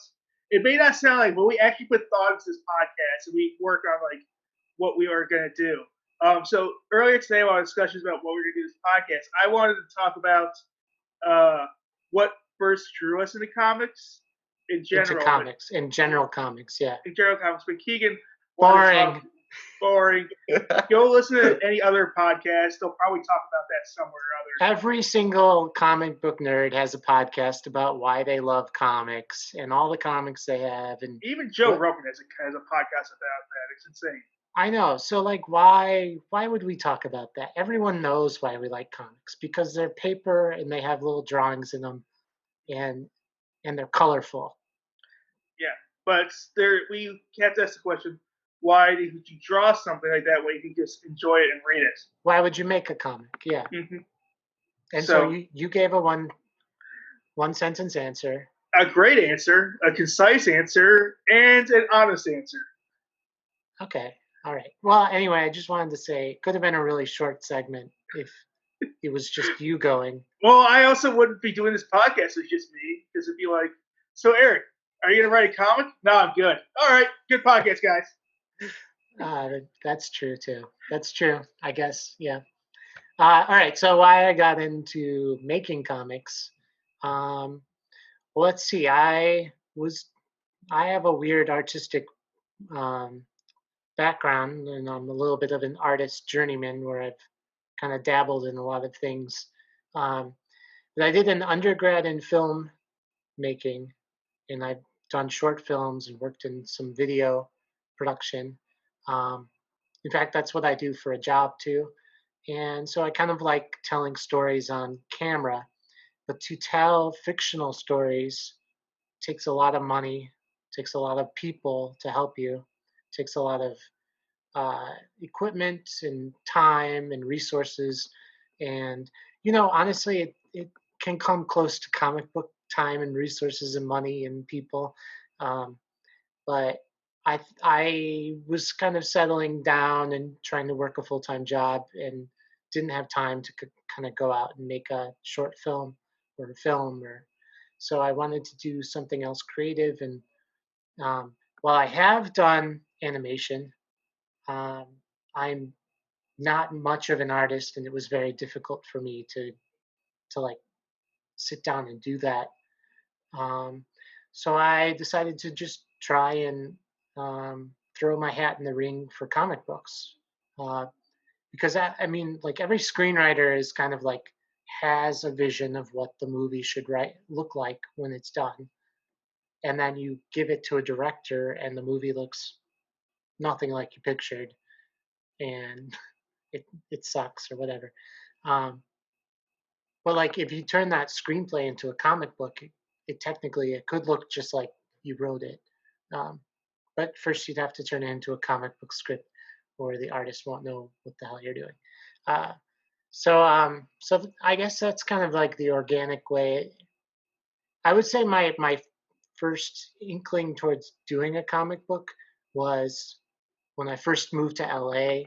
it may not sound like, but we actually put thought into this podcast, and we work on, like, what we are going to do. So earlier today, while discussions about what we're going to do this podcast, I wanted to talk about what first drew us into comics in general. In general comics, yeah. In general comics, but Keegan, boring. Go listen to any other podcast. They'll probably talk about that somewhere or other. Every single comic book nerd has a podcast about why they love comics and all the comics they have. And even Joe Rogan has a podcast about that. It's insane. I know. So, like, why would we talk about that? Everyone knows why we like comics, because they're paper and they have little drawings in them, and they're colorful. Yeah, but we have to ask the question: why did you draw something like that where you can just enjoy it and read it? Why would you make a comic? Yeah. Mm-hmm. And so you gave a one sentence answer. A great answer, a concise answer, and an honest answer. Okay. All right. Well, anyway, I just wanted to say it could have been a really short segment if it was just you going. Well, I also wouldn't be doing this podcast with just me because it'd be like, so Eric, are you gonna write a comic? No, I'm good. All right, good podcast, guys. That's true too. That's true. I guess. Yeah. All right. So why I got into making comics? Well, let's see. I have a weird artistic um, background, and I'm a little bit of an artist journeyman where I've kind of dabbled in a lot of things. Um, but I did an undergrad in film making, and I've done short films and worked in some video production. Um, in fact, that's what I do for a job too. And so I kind of like telling stories on camera, but to tell fictional stories takes a lot of money, takes a lot of people to help you, takes a lot of equipment and time and resources. And, honestly, it can come close to comic book time and resources and money and people. Um, but I was kind of settling down and trying to work a full-time job and didn't have time to kind of go out and make a short film or a film. So I wanted to do something else creative. And while I have done animation, um, I'm not much of an artist, and it was very difficult for me to like sit down and do that. Um, so I decided to just try and throw my hat in the ring for comic books, uh, because I mean, like every screenwriter is kind of like has a vision of what the movie should look like when it's done, and then you give it to a director, and the movie looks nothing like you pictured, and it sucks or whatever. Um, but like if you turn that screenplay into a comic book, it technically it could look just like you wrote it. Um, but first you'd have to turn it into a comic book script, or the artist won't know what the hell you're doing. Uh, so I guess that's kind of like the organic way. I would say my first inkling towards doing a comic book was when I first moved to LA,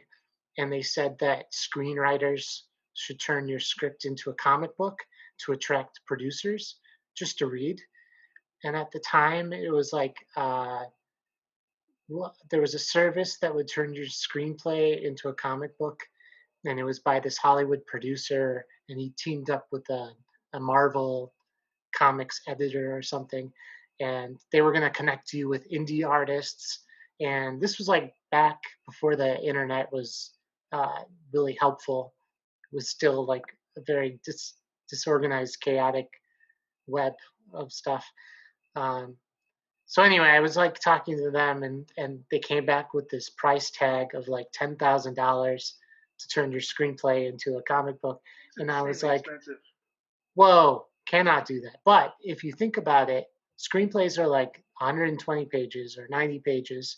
and they said that screenwriters should turn your script into a comic book to attract producers just to read. And at the time, it was like there was a service that would turn your screenplay into a comic book, and it was by this Hollywood producer, and he teamed up with a Marvel comics editor or something, and they were going to connect you with indie artists. And this was like back before the internet was really helpful. It was still like a very disorganized, chaotic web of stuff. Um, so anyway, I was like talking to them, and they came back with this price tag of like $10,000 to turn your screenplay into a comic book, and I was like, expensive. whoa, cannot do that. But if you think about it, screenplays are like 120 pages or 90 pages.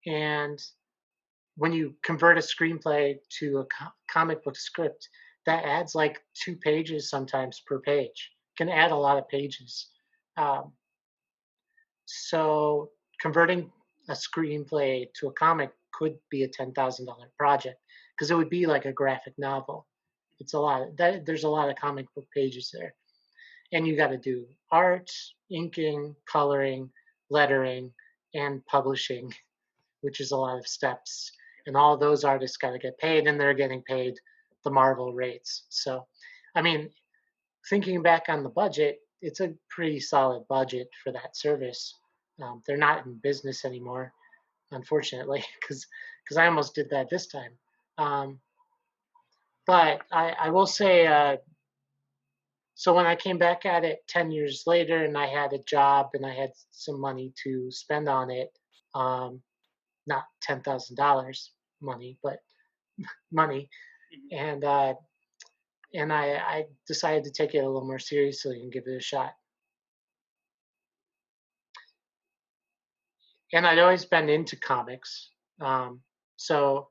And when you convert a screenplay to a comic book script, that adds like 2 pages sometimes per page. Can add a lot of pages. Um, so converting a screenplay to a comic could be a $10,000 project because it would be like a graphic novel. It's a lot. There's a lot of comic book pages there, and you got to do art, inking, coloring, lettering, and publishing, which is a lot of steps. And all those artists got to get paid, and they're getting paid the Marvel rates. So, I mean, thinking back on the budget, it's a pretty solid budget for that service. They're not in business anymore, unfortunately, because I almost did that this time. But I will say, so when I came back at it 10 years later and I had a job and I had some money to spend on it, not $10,000 money, but money, and I decided to take it a little more seriously and give it a shot. And I'd always been into comics, so,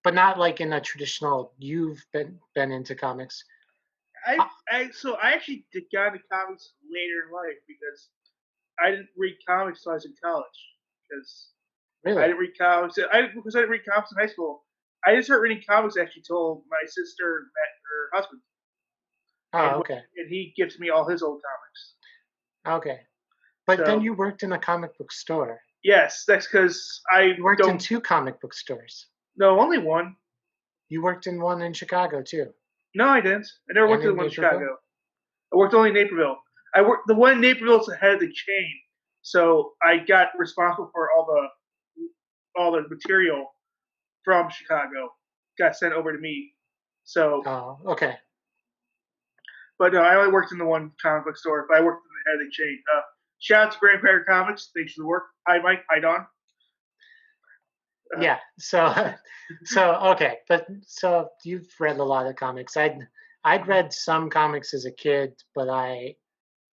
but not like in a traditional. You've been into comics. I actually got into comics later in life because I didn't read comics until I was in college because Really? I didn't read comics. Because I didn't read comics in high school. I didn't start reading comics actually till my sister met her husband, Oh, okay. and he gives me all his old comics. Okay. But then So you worked in a comic book store. yes, that's because I You worked in don't. 2 comic book stores. No, only one. You worked in one in Chicago too. No, I didn't. I never worked And at in the one in Naperville? Chicago. I worked only in Naperville. I worked the one in Naperville's ahead of the chain, so I got responsible for all the material from Chicago got sent over to me. So, Oh, okay. but no, I only worked in the one comic book store. But I worked in the head of the chain. Shout out to Grandparent Comics. Thanks for the work. Hi, Mike. Hi, Don. Yeah. So okay. But so you've read a lot of comics. I'd read some comics as a kid, but I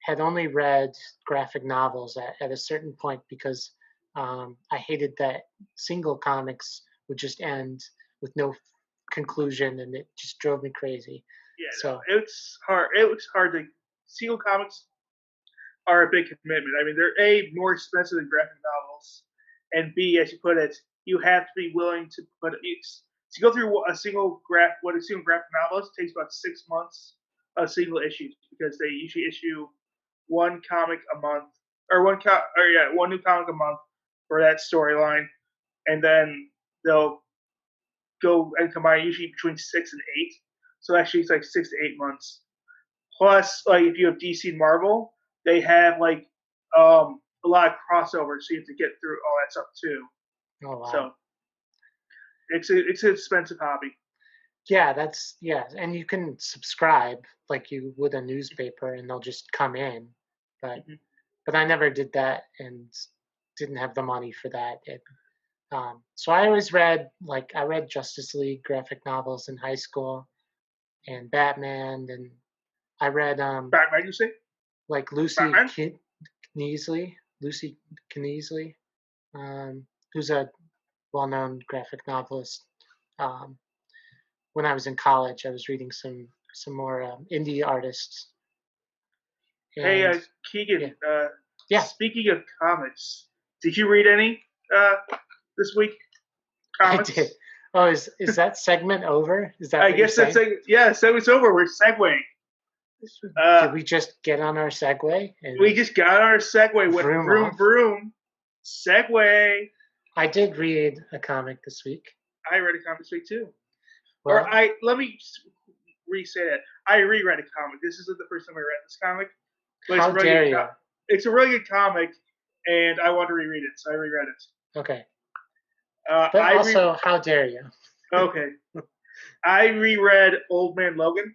had only read graphic novels at a certain point because I hated that single comics would just end with no conclusion, and it just drove me crazy. Yeah, So no, it's hard. It was hard to. Single comics are a big commitment. I mean, they're A, more expensive than graphic novels, and B, as you put it, you have to be willing to put it. To go through a single graphic novel is, takes about 6 months of single issues because they usually issue one comic a month or one new comic a month for that storyline, and then they'll go and combine usually between 6 and 8. So actually, it's like 6 to 8 months. Plus, like if you have DC and Marvel, they have like a lot of crossovers, so you have to get through all that stuff too. oh wow. So it's an expensive hobby. Yeah, and you can subscribe like you would a newspaper, and they'll just come in. But Mhm. but I never did that and didn't have the money for that. So I always read I read Justice League graphic novels in high school and Batman, and I read Batman, you say? like Batman? Lucy Kneasley, who's a well-known graphic novelist. Um, when I was in college, I was reading some more indie artists. Hey, And Keegan. yeah. Speaking of comics, did you read any this week? Comics? I did. Oh, is that segment over? Is that I what guess you're that's saying? like, yeah, segment's over. We're segueing. Did we just get on our Segway? And We just got our segue with vroom vroom off? vroom. Segway. I did read a comic this week. I read a comic this week too. Well, Let me re-say that. I reread a comic. This isn't the first time I read this comic. But how it's a really dare good you? It's a really good comic, and I want to reread it, so I reread it. Okay. But also, how dare you? Okay. I reread Old Man Logan.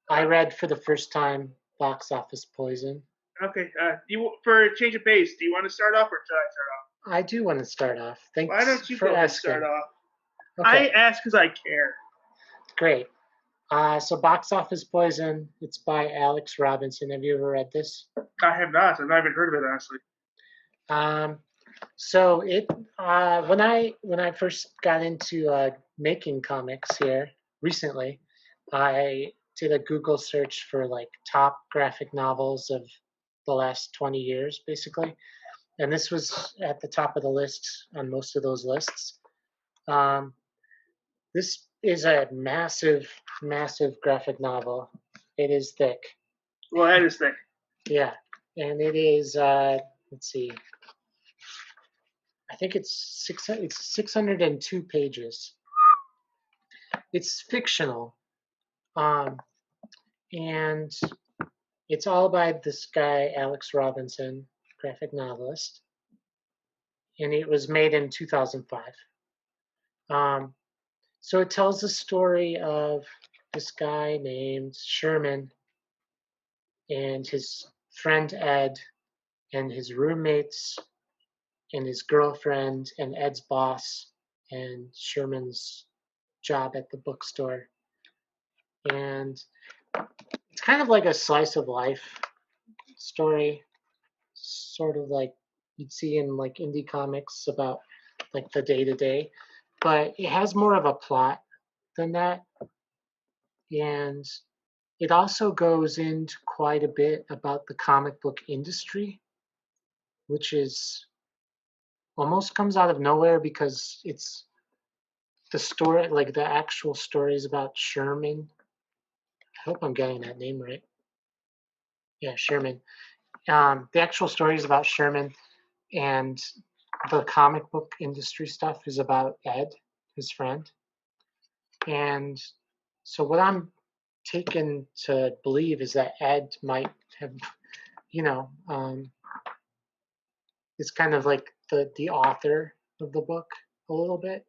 I read for the first time Box Office Poison. Okay. For a change of pace, do you want to start off, or should I start off? I do want to start off. Thanks Why don't you for go ahead and asking. start off? Okay. I ask because I care. Great. So Box Office Poison, it's by Alex Robinson. Have you ever read this? I have not. I've not even heard of it, honestly. So it when I first got into making comics here recently, I did a Google search for top graphic novels of the last 20 years, basically, and this was at the top of the list on most of those lists. This is a massive graphic novel. It is thick. Well, that is thick. Yeah, and it is. Let's see. I think it's 602 pages. It's fictional, and it's all by this guy Alex Robinson, graphic novelist, and it was made in 2005. So it tells the story of this guy named Sherman and his friend Ed and his roommates and his girlfriend and Ed's boss and Sherman's job at the bookstore. And it's kind of like a slice of life story, sort of like you'd see in indie comics about the day-to-day, but it has more of a plot than that. And it also goes into quite a bit about the comic book industry which is almost comes out of nowhere because it's the story, like the actual stories about Sherman. I hope I'm getting that name right. Yeah, Sherman. The actual stories about Sherman and the comic book industry stuff is about Ed, his friend. And so what I'm taken to believe is that Ed might have, is kind of like the author of the book a little bit.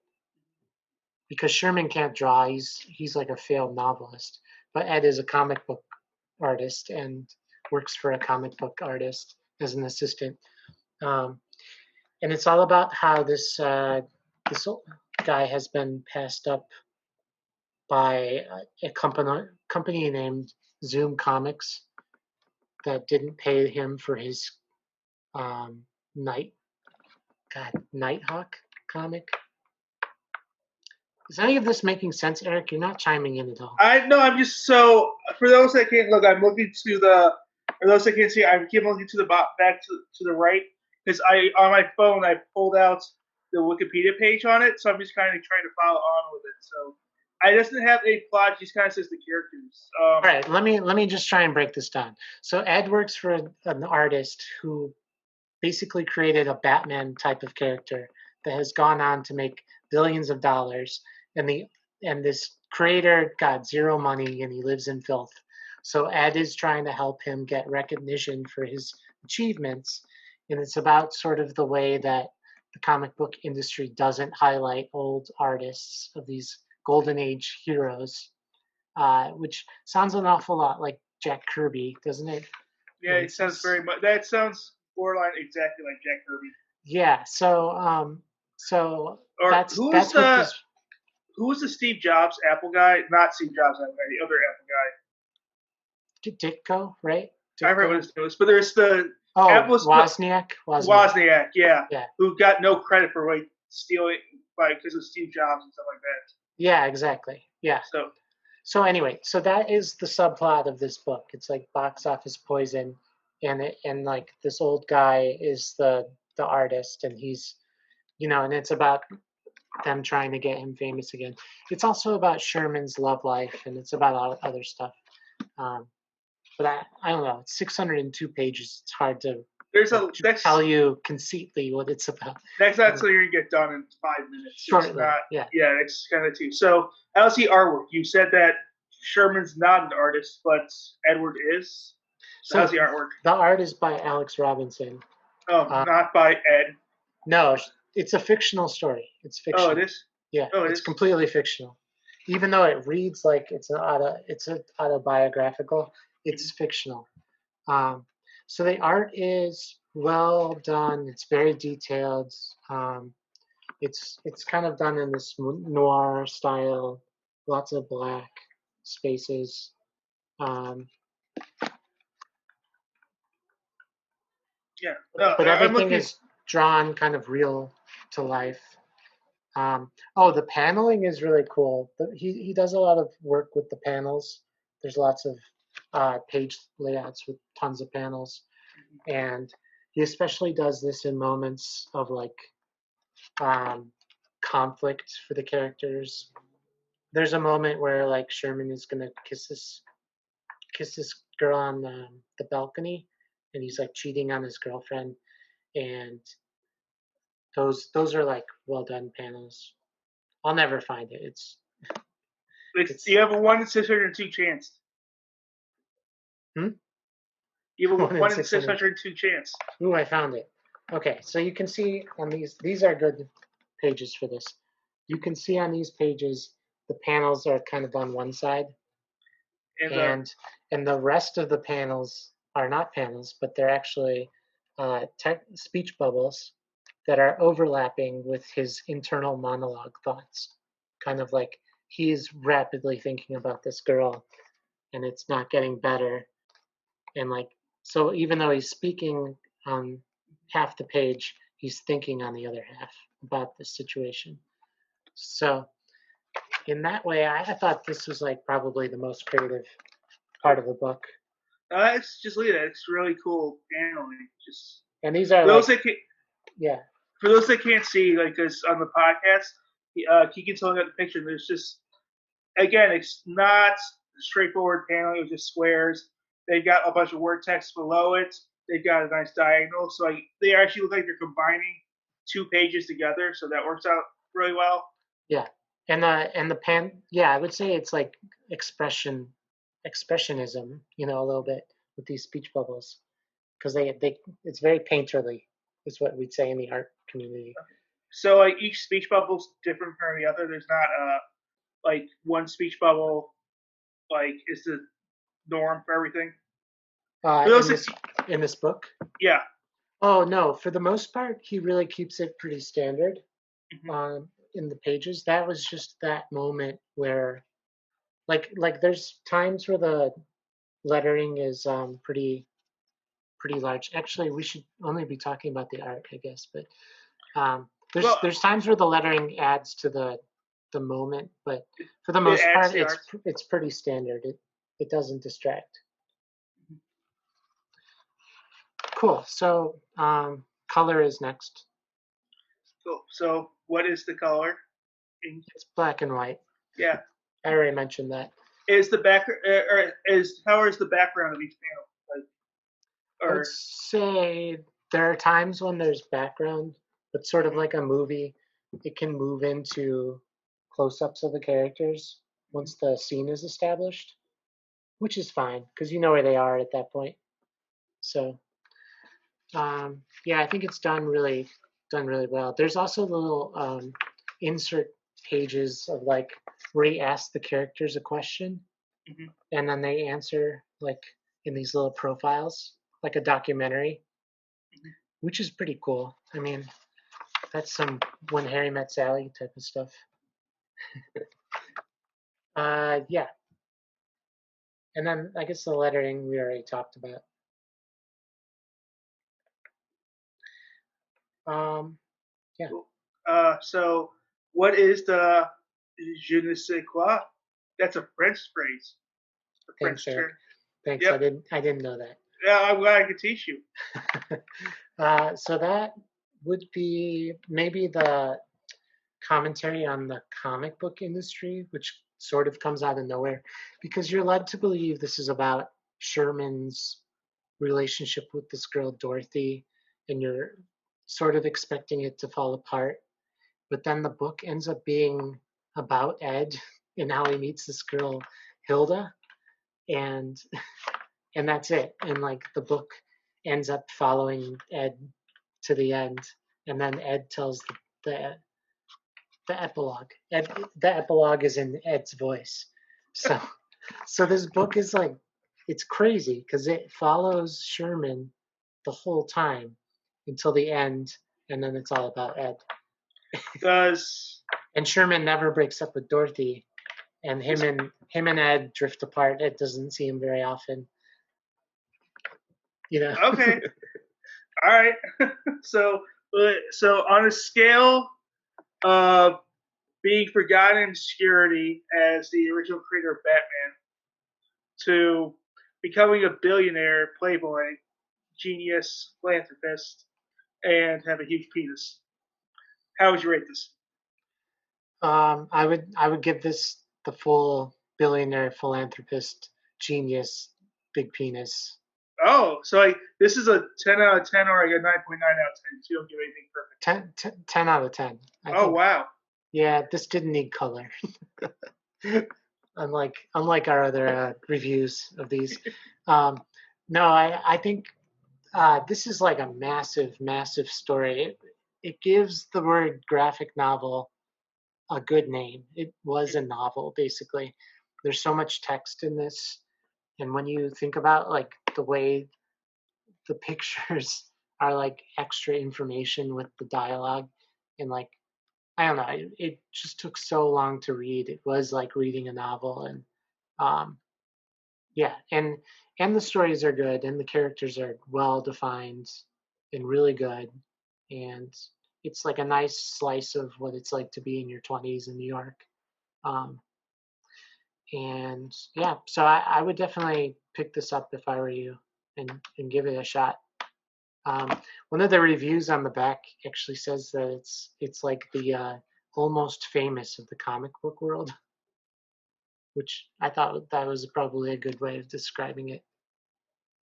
Because Sherman can't draw, he's like a failed novelist. But Ed is a comic book artist and works for a comic book artist as an assistant. And it's all about how this guy has been passed up by a company named Zoom Comics that didn't pay him for his Nighthawk comic. Is any of this making sense, Eric? You're not chiming in at all. I'm just so for those that can't look, I'm looking to the or those that can't see, I keep looking to the back to the right because on my phone I pulled out the Wikipedia page on it, so I'm just kind of trying to follow on with it. So I doesn't have a plot; just kind of says the characters. All right, let me just try and break this down. So Ed works for an artist who basically created a Batman type of character that has gone on to make billions of dollars, and this creator got zero money and he lives in filth. So Ed is trying to help him get recognition for his achievements, and it's about sort of the way that the comic book industry doesn't highlight old artists of these golden age heroes, which sounds an awful lot like Jack Kirby, doesn't it? Yeah, it sounds very much. That sounds borderline exactly like Jack Kirby. Yeah. So or that's who was the Steve Jobs Apple guy? Not Steve Jobs Apple guy, the other Apple guy. Ditko, right? I forget what his name was, but there's the Apple's Wozniak, yeah, who got no credit for stealing because of Steve Jobs and stuff like that. Yeah, exactly. Yeah. So anyway, so that is the subplot of this book. It's like box office poison, and like this old guy is the artist, and he's, and it's about them trying to get him famous again. It's also about Sherman's love life, and it's about other stuff. But I don't know. It's 602 pages. It's hard to tell you conceitly what it's about. That's not something you're gonna get done in 5 minutes. Shortly, yeah, it's kind of too. So how's the artwork? You said that Sherman's not an artist, but Edward is. So how's the artwork? The art is by Alex Robinson. Oh, not by Ed. No, it's a fictional story. It's fictional. Oh, it is. Yeah, it's completely fictional. Even though it reads like it's autobiographical, it's fictional. So the art is well done. It's very detailed. It's kind of done in this noir style, lots of black spaces. But everything is drawn kind of real to life. The paneling is really cool. He does a lot of work with the panels. There's lots of page layouts with tons of panels, and he especially does this in moments of like conflict for the characters. There's a moment where like Sherman is gonna kiss this girl on the balcony, and he's like cheating on his girlfriend, and those are like well done panels. I'll never find it. It's you have a 1 in 602 chance. You have a 1 in 602 chance. Ooh, I found it. Okay, so you can see on these are good pages for this. You can see on these pages the panels are kind of on one side, and the rest of the panels are not panels, but they're actually speech bubbles that are overlapping with his internal monologue thoughts. Kind of like he's rapidly thinking about this girl, and it's not getting better. And like, so even though he's speaking on half the page, he's thinking on the other half about this situation. So in that way, I thought this was like probably the most creative part of the book. It's just look at it. It's really cool paneling. And these are For those like, that can, yeah, for those that can't see, like this on the podcast, Keegan's holding up the picture. And there's just again, it's not straightforward paneling with just squares. They've got a bunch of word text below it. They've got a nice diagonal, so like, they actually look like they're combining 2 pages together. So that works out really well. yeah. And the pen, yeah, I would say it's like expressionism, a little bit with these speech bubbles, because they it's very painterly, is what we'd say in the art community. So like each speech bubble's different from the other. There's not like one speech bubble like is the norm for everything. In this book. Yeah. Oh no, for the most part, he really keeps it pretty standard. Mm-hmm. In the pages. That was just that moment where, like there's times where the lettering is pretty large. Actually, we should only be talking about the art, I guess. But there's times where the lettering adds to the moment, but for the most part, it's pretty standard. It doesn't distract. Cool. So color is next. Cool. So what is the color? It's black and white. Yeah. I already mentioned that. Is the back or is how is the background of each panel? I would say there are times when there's background, but sort of like a movie, it can move into close-ups of the characters once the scene is established, which is fine because you know where they are at that point. So, yeah, I think it's done really well. There's also little insert pages of like where he asks the characters a question, and then they answer like in these little profiles, like a documentary, which is pretty cool. I mean, that's some When Harry Met Sally type of stuff. Yeah. And then I guess the lettering we already talked about. Yeah. So what is the je ne sais quoi? That's a French phrase. A French term. Thanks. Yep. I didn't know that. Yeah, I'm glad I could teach you. So that would be maybe the commentary on the comic book industry, which sort of comes out of nowhere, because you're led to believe this is about Sherman's relationship with this girl Dorothy, and you're sort of expecting it to fall apart. But then the book ends up being about Ed and how he meets this girl Hilda, and that's it. And like the book ends up following Ed to the end, and then Ed tells the epilogue. The epilogue is in Ed's voice. So this book is like, it's crazy because it follows Sherman the whole time until the end, and then it's all about Ed. And Sherman never breaks up with Dorothy, and him and Ed drift apart. Ed doesn't see him very often. Okay. All right. So on a scale of being forgotten in obscurity as the original creator of Batman to becoming a billionaire playboy, genius, philanthropist, and have a huge penis, how would you rate this? I would give this the full billionaire, philanthropist, genius, big penis. Oh, so like this is a 10 out of 10 or like a 9.9 out of 10. So you don't give anything perfect. 10 out of 10. I think. Wow. Yeah, this didn't need color. unlike our other reviews of these. No, I think this is like a massive story. It gives the word graphic novel a good name. It was a novel, basically. There's so much text in this, and when you think about like the way the pictures are like extra information with the dialogue, and like I don't know, it just took so long to read. It was like reading a novel, and yeah, and the stories are good, and the characters are well defined and really good, and it's like a nice slice of what it's like to be in your 20s in New York. And yeah, so I would definitely pick this up if I were you and give it a shot. One of the reviews on the back actually says that it's like the almost famous of the comic book world, which I thought that was probably a good way of describing it.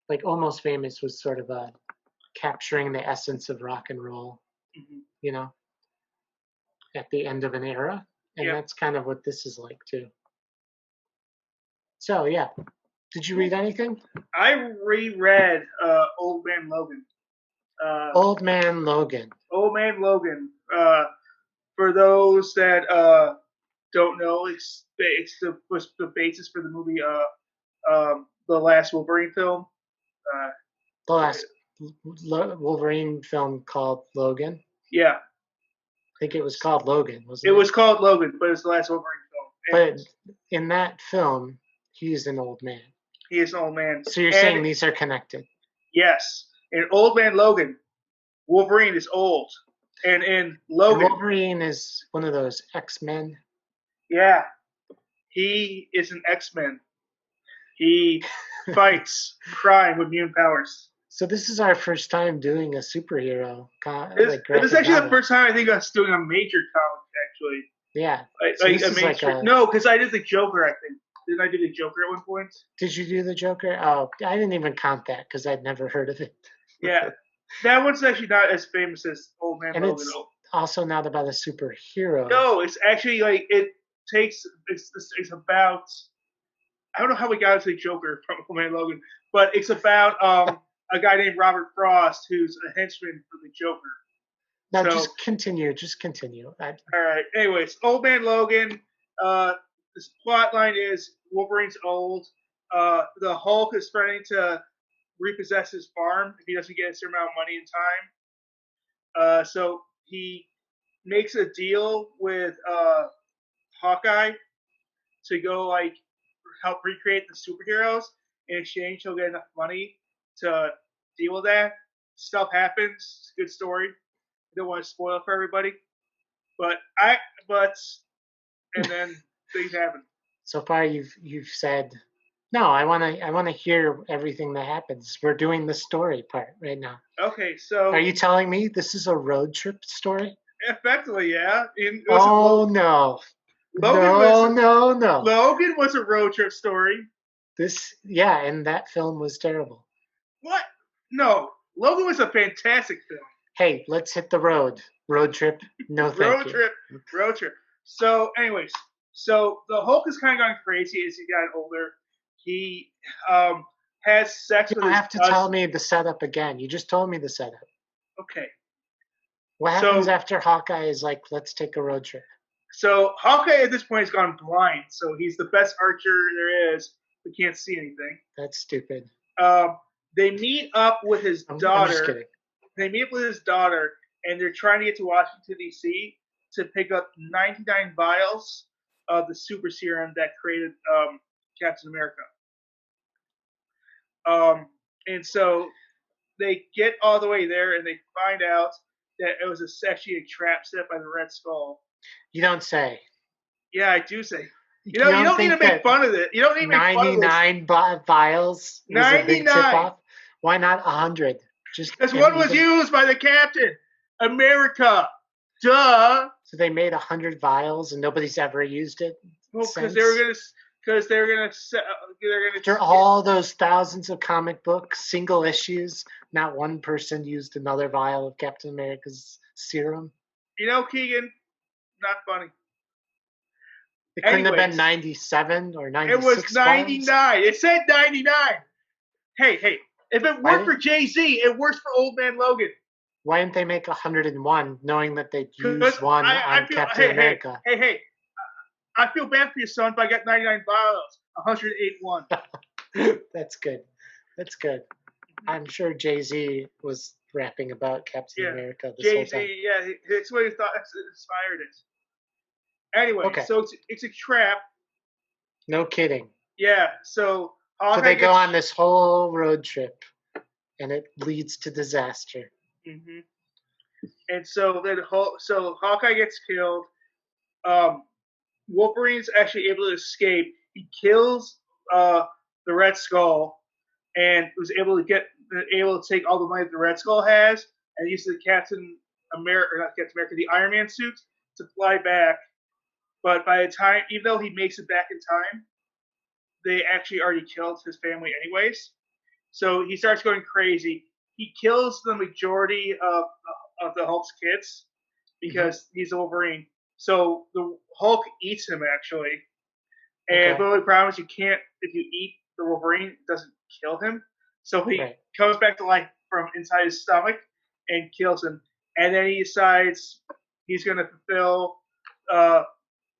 Like almost famous was sort of capturing the essence of rock and roll, you know, at the end of an era, and that's kind of what this is like too. So yeah, did you read anything? I reread Old Man Logan. Old Man Logan. Old Man Logan. For those that don't know, it's was the basis for the movie the last Wolverine film. The last Wolverine film called Logan. Yeah. I think it was called Logan, wasn't it? It was called Logan, but it's the last Wolverine film. But in that film, he's an old man. He is an old man. So you're saying these are connected? Yes. In Old Man Logan, Wolverine is old. And in Logan... And Wolverine is one of those X-Men? Yeah. He is an X-Men. He fights crime with mutant powers. So this is our first time doing a superhero. It was actually the first time I think I was doing a major comic, actually. Yeah. No, because I did the Joker, I think. Didn't I do the Joker at one point? Did you do the Joker? Oh, I didn't even count that because I'd never heard of it. Yeah. That one's actually not as famous as Old Man Logan. It's also not about a superhero. No, it's actually like it's about... I don't know how we got into the Joker from Old Man Logan, but it's about a guy named Robert Frost who's a henchman for the Joker. No, just continue. All right. Anyways, Old Man Logan. This plot line is Wolverine's old. The Hulk is threatening to repossess his farm if he doesn't get a certain amount of money in time. So he makes a deal with Hawkeye to go help recreate the superheroes. In exchange, he'll get enough money to deal with that. Stuff happens. It's a good story. I don't want to spoil it for everybody, and then things happen. So far, you've said no. I want to hear everything that happens. We're doing the story part right now. Okay, so are you telling me this is a road trip story? Effectively, yeah. No. No. Logan was a road trip story. And that film was terrible. What? No, Logan was a fantastic film. Hey, let's hit the road. Road trip. No, thank you. Road trip. So, anyways, the Hulk is kind of gone crazy as he got older. He has sex with his cousin. You have to tell me the setup again. You just told me the setup. Okay. What happens after Hawkeye is like, let's take a road trip? So Hawkeye at this point has gone blind. So he's the best archer there is, but can't see anything. That's stupid. They meet up with his daughter. I'm just kidding. They meet up with his daughter, and they're trying to get to Washington, D.C. to pick up 99 vials of the super serum that created Captain America. And so they get all the way there, and they find out that it was actually a trap set by the Red Skull. You don't say. Yeah, I do say. You don't need to make fun of it. You don't need to make fun of it. 99 vials. 99. Why not 100? Because one was used by the Captain America. Duh. So they made 100 vials and nobody's ever used it. Well, because they're gonna. After all those thousands of comic books, single issues, not one person used another vial of Captain America's serum. Keegan, not funny. It couldn't have been 97 or 96. It was 99. Vials? It said 99. Hey. If it worked for Jay-Z, it works for Old Man Logan. Why didn't they make 101, knowing that they'd use one on Captain America? Hey. I feel bad for your son, but I got 99 vials. 108 1. That's good. I'm sure Jay-Z was rapping about Captain America this whole time. Jay-Z, yeah. That's what he thought inspired it. Anyway, so it's a trap. No kidding. Yeah, so they go on this whole road trip, and it leads to disaster. Mm-hmm. And so Hawkeye gets killed. Wolverine's actually able to escape. He kills the Red Skull and was able to get able to take all the money that the Red Skull has and use the the Iron Man suit to fly back. But by the time, even though he makes it back in time, they actually already killed his family anyways. So he starts going crazy. He kills the majority of the Hulk's kids because he's a Wolverine. So the Hulk eats him actually. And the only problem is if you eat the Wolverine, it doesn't kill him. So he comes back to life from inside his stomach and kills him. And then he decides he's going to fulfill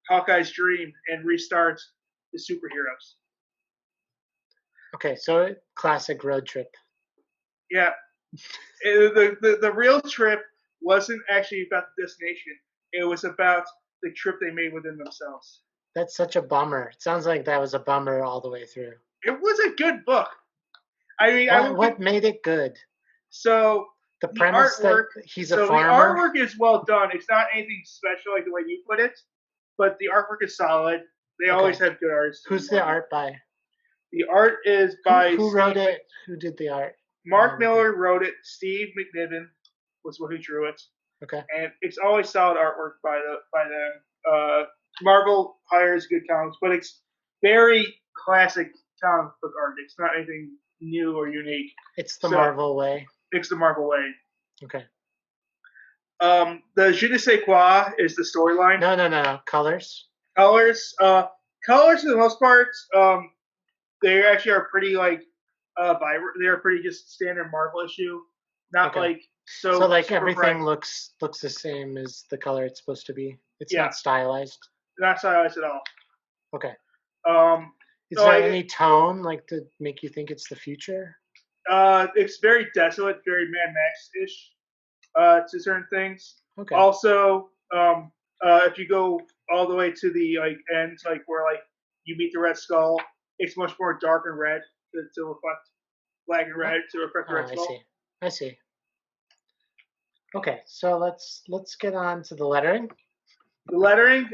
Hawkeye's dream and restart the superheroes. Okay, so classic road trip. Yeah. The real trip wasn't actually about the destination. It was about the trip they made within themselves. That's such a bummer. It sounds like that was a bummer all the way through. It was a good book. I mean, what made it good? So the premise artwork, that he's a farmer. The artwork is well done. It's not anything special like the way you put it, but the artwork is solid. They always have good artists. Who's the art by? The art is by who wrote it? Who did the art? Mark Miller wrote it. Steve McNiven was who drew it. Okay. And it's always solid artwork by them. Marvel hires good comics, but it's very classic comic book art. It's not anything new or unique. It's the Marvel way. It's the Marvel way. Okay. The Je ne sais quoi is the storyline. No. Colors. Colors for the most part, they actually are pretty vibrant. They're pretty just standard Marvel issue. Not so like everything bright. looks the same as the color it's supposed to be. It's not stylized. Not stylized at all. Okay. Is there any tone to make you think it's the future? It's very desolate, very Mad Max-ish to certain things. Okay. Also, if you go all the way to the end, where you meet the Red Skull, it's much more dark and red to reflect black and red to reflect the Red Skull. I see. Okay, so let's get on to the lettering. The lettering,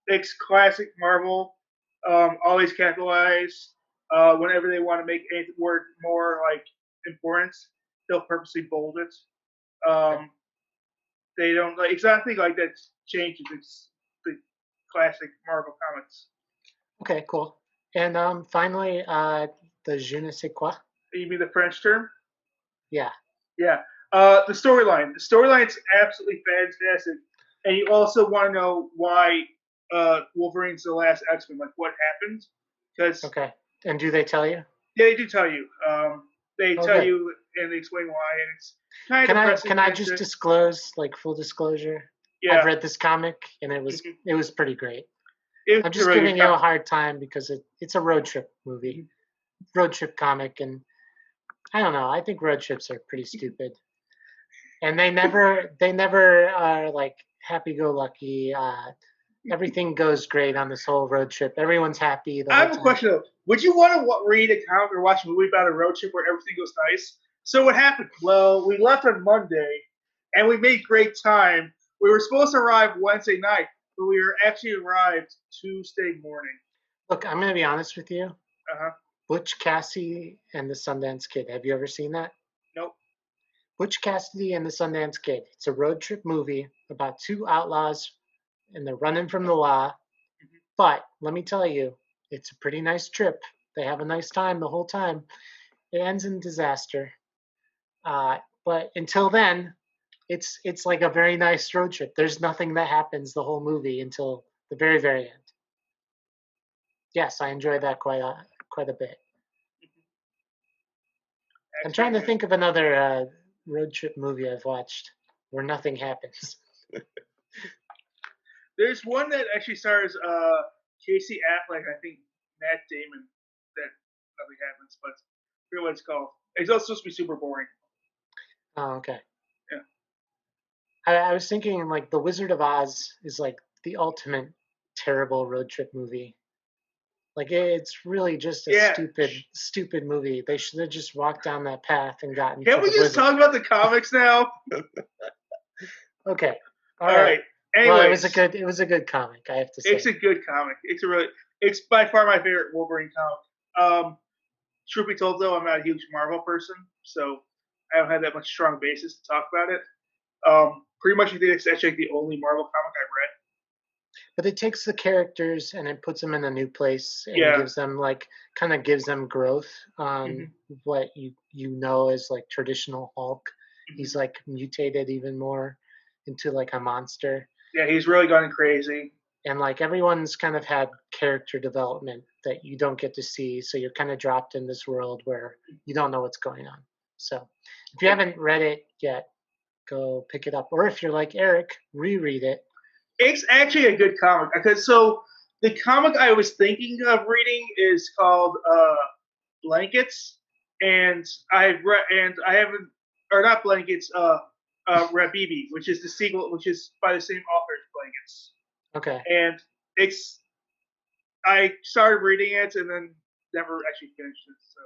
it's classic Marvel. Always capitalized. Whenever they want to make a word more important, they'll purposely bold it. They don't it's not anything like that changes. It's the classic Marvel comics. Okay, cool. And finally, the je ne sais quoi. You mean the French term? Yeah. Yeah. The storyline. The storyline's absolutely fantastic. And you also want to know why Wolverine's the last X-Men. What happened? Okay. And do they tell you? Yeah, they do tell you. They tell you and they explain why. And it's kind of depressing. Can I just disclose, full disclosure? Yeah. I've read this comic and it was pretty great. I'm just really giving you a hard time because it's a road trip movie, road trip comic, and I don't know. I think road trips are pretty stupid, and they never are happy-go-lucky. Everything goes great on this whole road trip. Everyone's happy. I have a question though. Would you want to read a comic or watch a movie about a road trip where everything goes nice? So what happened? Well, we left on Monday, and we made great time. We were supposed to arrive Wednesday night. But we were actually arrived Tuesday morning. Look, I'm going to be honest with you. Uh-huh. Butch Cassidy and the Sundance Kid. Have you ever seen that? Nope. Butch Cassidy and the Sundance Kid. It's a road trip movie about two outlaws, and they're running from the law. Mm-hmm. But let me tell you, it's a pretty nice trip. They have a nice time the whole time. It ends in disaster. But until then, it's like a very nice road trip. There's nothing that happens the whole movie until the very, very end. Yes, I enjoyed that quite a bit. I'm trying to think of another road trip movie I've watched where nothing happens. There's one that actually stars Casey Affleck, I think Matt Damon, that nothing happens, but I forget what it's called. It's also supposed to be super boring. Oh, okay. Yeah. I was thinking The Wizard of Oz is the ultimate terrible road trip movie. It's really just a stupid movie. They should have just walked down that path and gotten. Can we just talk about the comics now? Okay. All right. Anyways, well, it was a good comic, I have to say. It's a good comic. It's by far my favorite Wolverine comic. truth be told, though, I'm not a huge Marvel person, so I don't have that much strong basis to talk about it. Pretty much, I think it's actually like the only Marvel comic I've read. But it takes the characters and it puts them in a new place and Yeah. gives them gives them growth on what you know as like traditional Hulk. He's like mutated even more into like a monster. Yeah, he's really gone crazy. And like everyone's kind of had character development that you don't get to see, so you're kind of dropped in this world where you don't know what's going on. So if you haven't read it yet, go pick it up. Or if you're like Eric, reread it. It's actually a good comic. So the comic I was thinking of reading is called Blankets, and I haven't, or not Blankets, Rabibi, which is the sequel, which is by the same author as Blankets. Okay. And I started reading it and then never actually finished it. So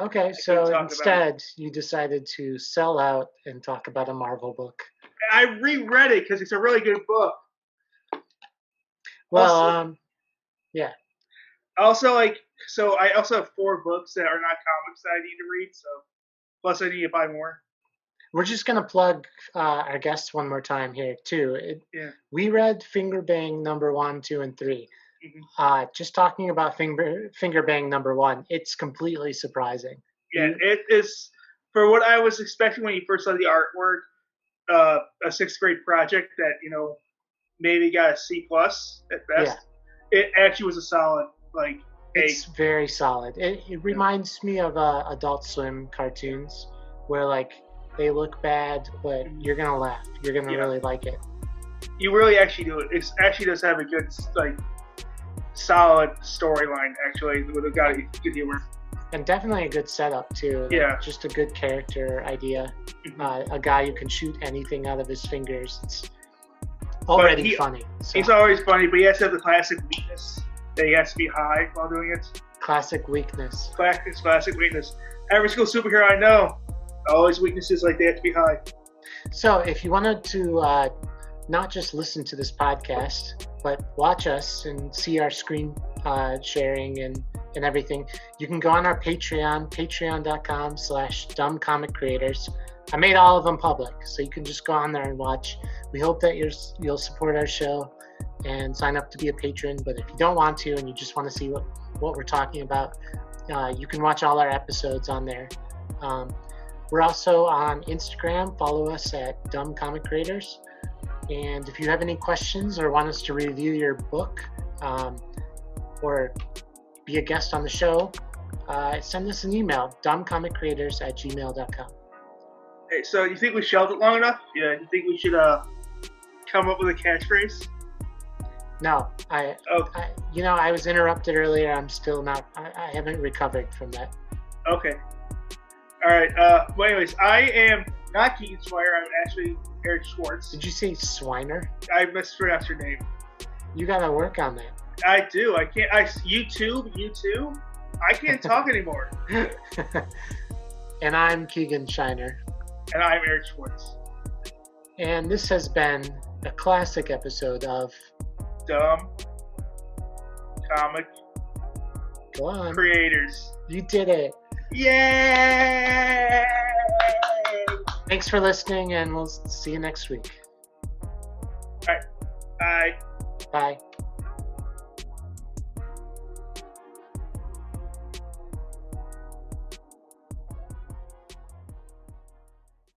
okay, so instead you decided to sell out and talk about a Marvel book. I reread it because it's a really good book. Well, also, yeah. Also, so I also have 4 books that are not comics that I need to read. So plus I need to buy more. We're just going to plug our guests one more time here, too. We read Fingerbang number 1, 2, and 3. Just talking about Fingerbang number 1, it's completely surprising. Yeah, it is. For what I was expecting when you first saw the artwork, a 6th grade project that, maybe got a C+ at best. Yeah. It actually was a solid, It's very solid. It reminds me of Adult Swim cartoons where, they look bad, but you're gonna laugh. You're gonna really like it. You really actually do it. It actually does have a good, solid storyline. Actually, with a good humor. And definitely a good setup too. Just a good character idea. A guy who can shoot anything out of his fingers. It's already funny. So. He's always funny, but he has to have the classic weakness that he has to be high while doing it. Classic weakness. Classic weakness. Every single superhero I know. All his weaknesses, they have to be high. So if you wanted to not just listen to this podcast, but watch us and see our screen sharing and everything, you can go on our Patreon, patreon.com/dumbcomiccreators. I made all of them public, so you can just go on there and watch. We hope that you'll support our show and sign up to be a patron. But if you don't want to and you just want to see what we're talking about, you can watch all our episodes on there. We're also on Instagram. Follow us at Dumb Comic Creators. And if you have any questions or want us to review your book or be a guest on the show, send us an email, dumbcomiccreators@gmail.com. Hey, so you think we shelved it long enough? Yeah, you think we should come up with a catchphrase? No, I was interrupted earlier. I'm still not. I haven't recovered from that. Okay. All right. Well, anyways, I am not Keaton Swire. I'm actually Eric Schwartz. Did you say Swiner? I mispronounced your name. You gotta work on that. I do. I can't. YouTube. I can't talk anymore. And I'm Keegan Shiner. And I'm Eric Schwartz. And this has been a classic episode of Dumb Comic Creators. You did it. Yay! Thanks for listening, and we'll see you next week. All right. Bye. Bye.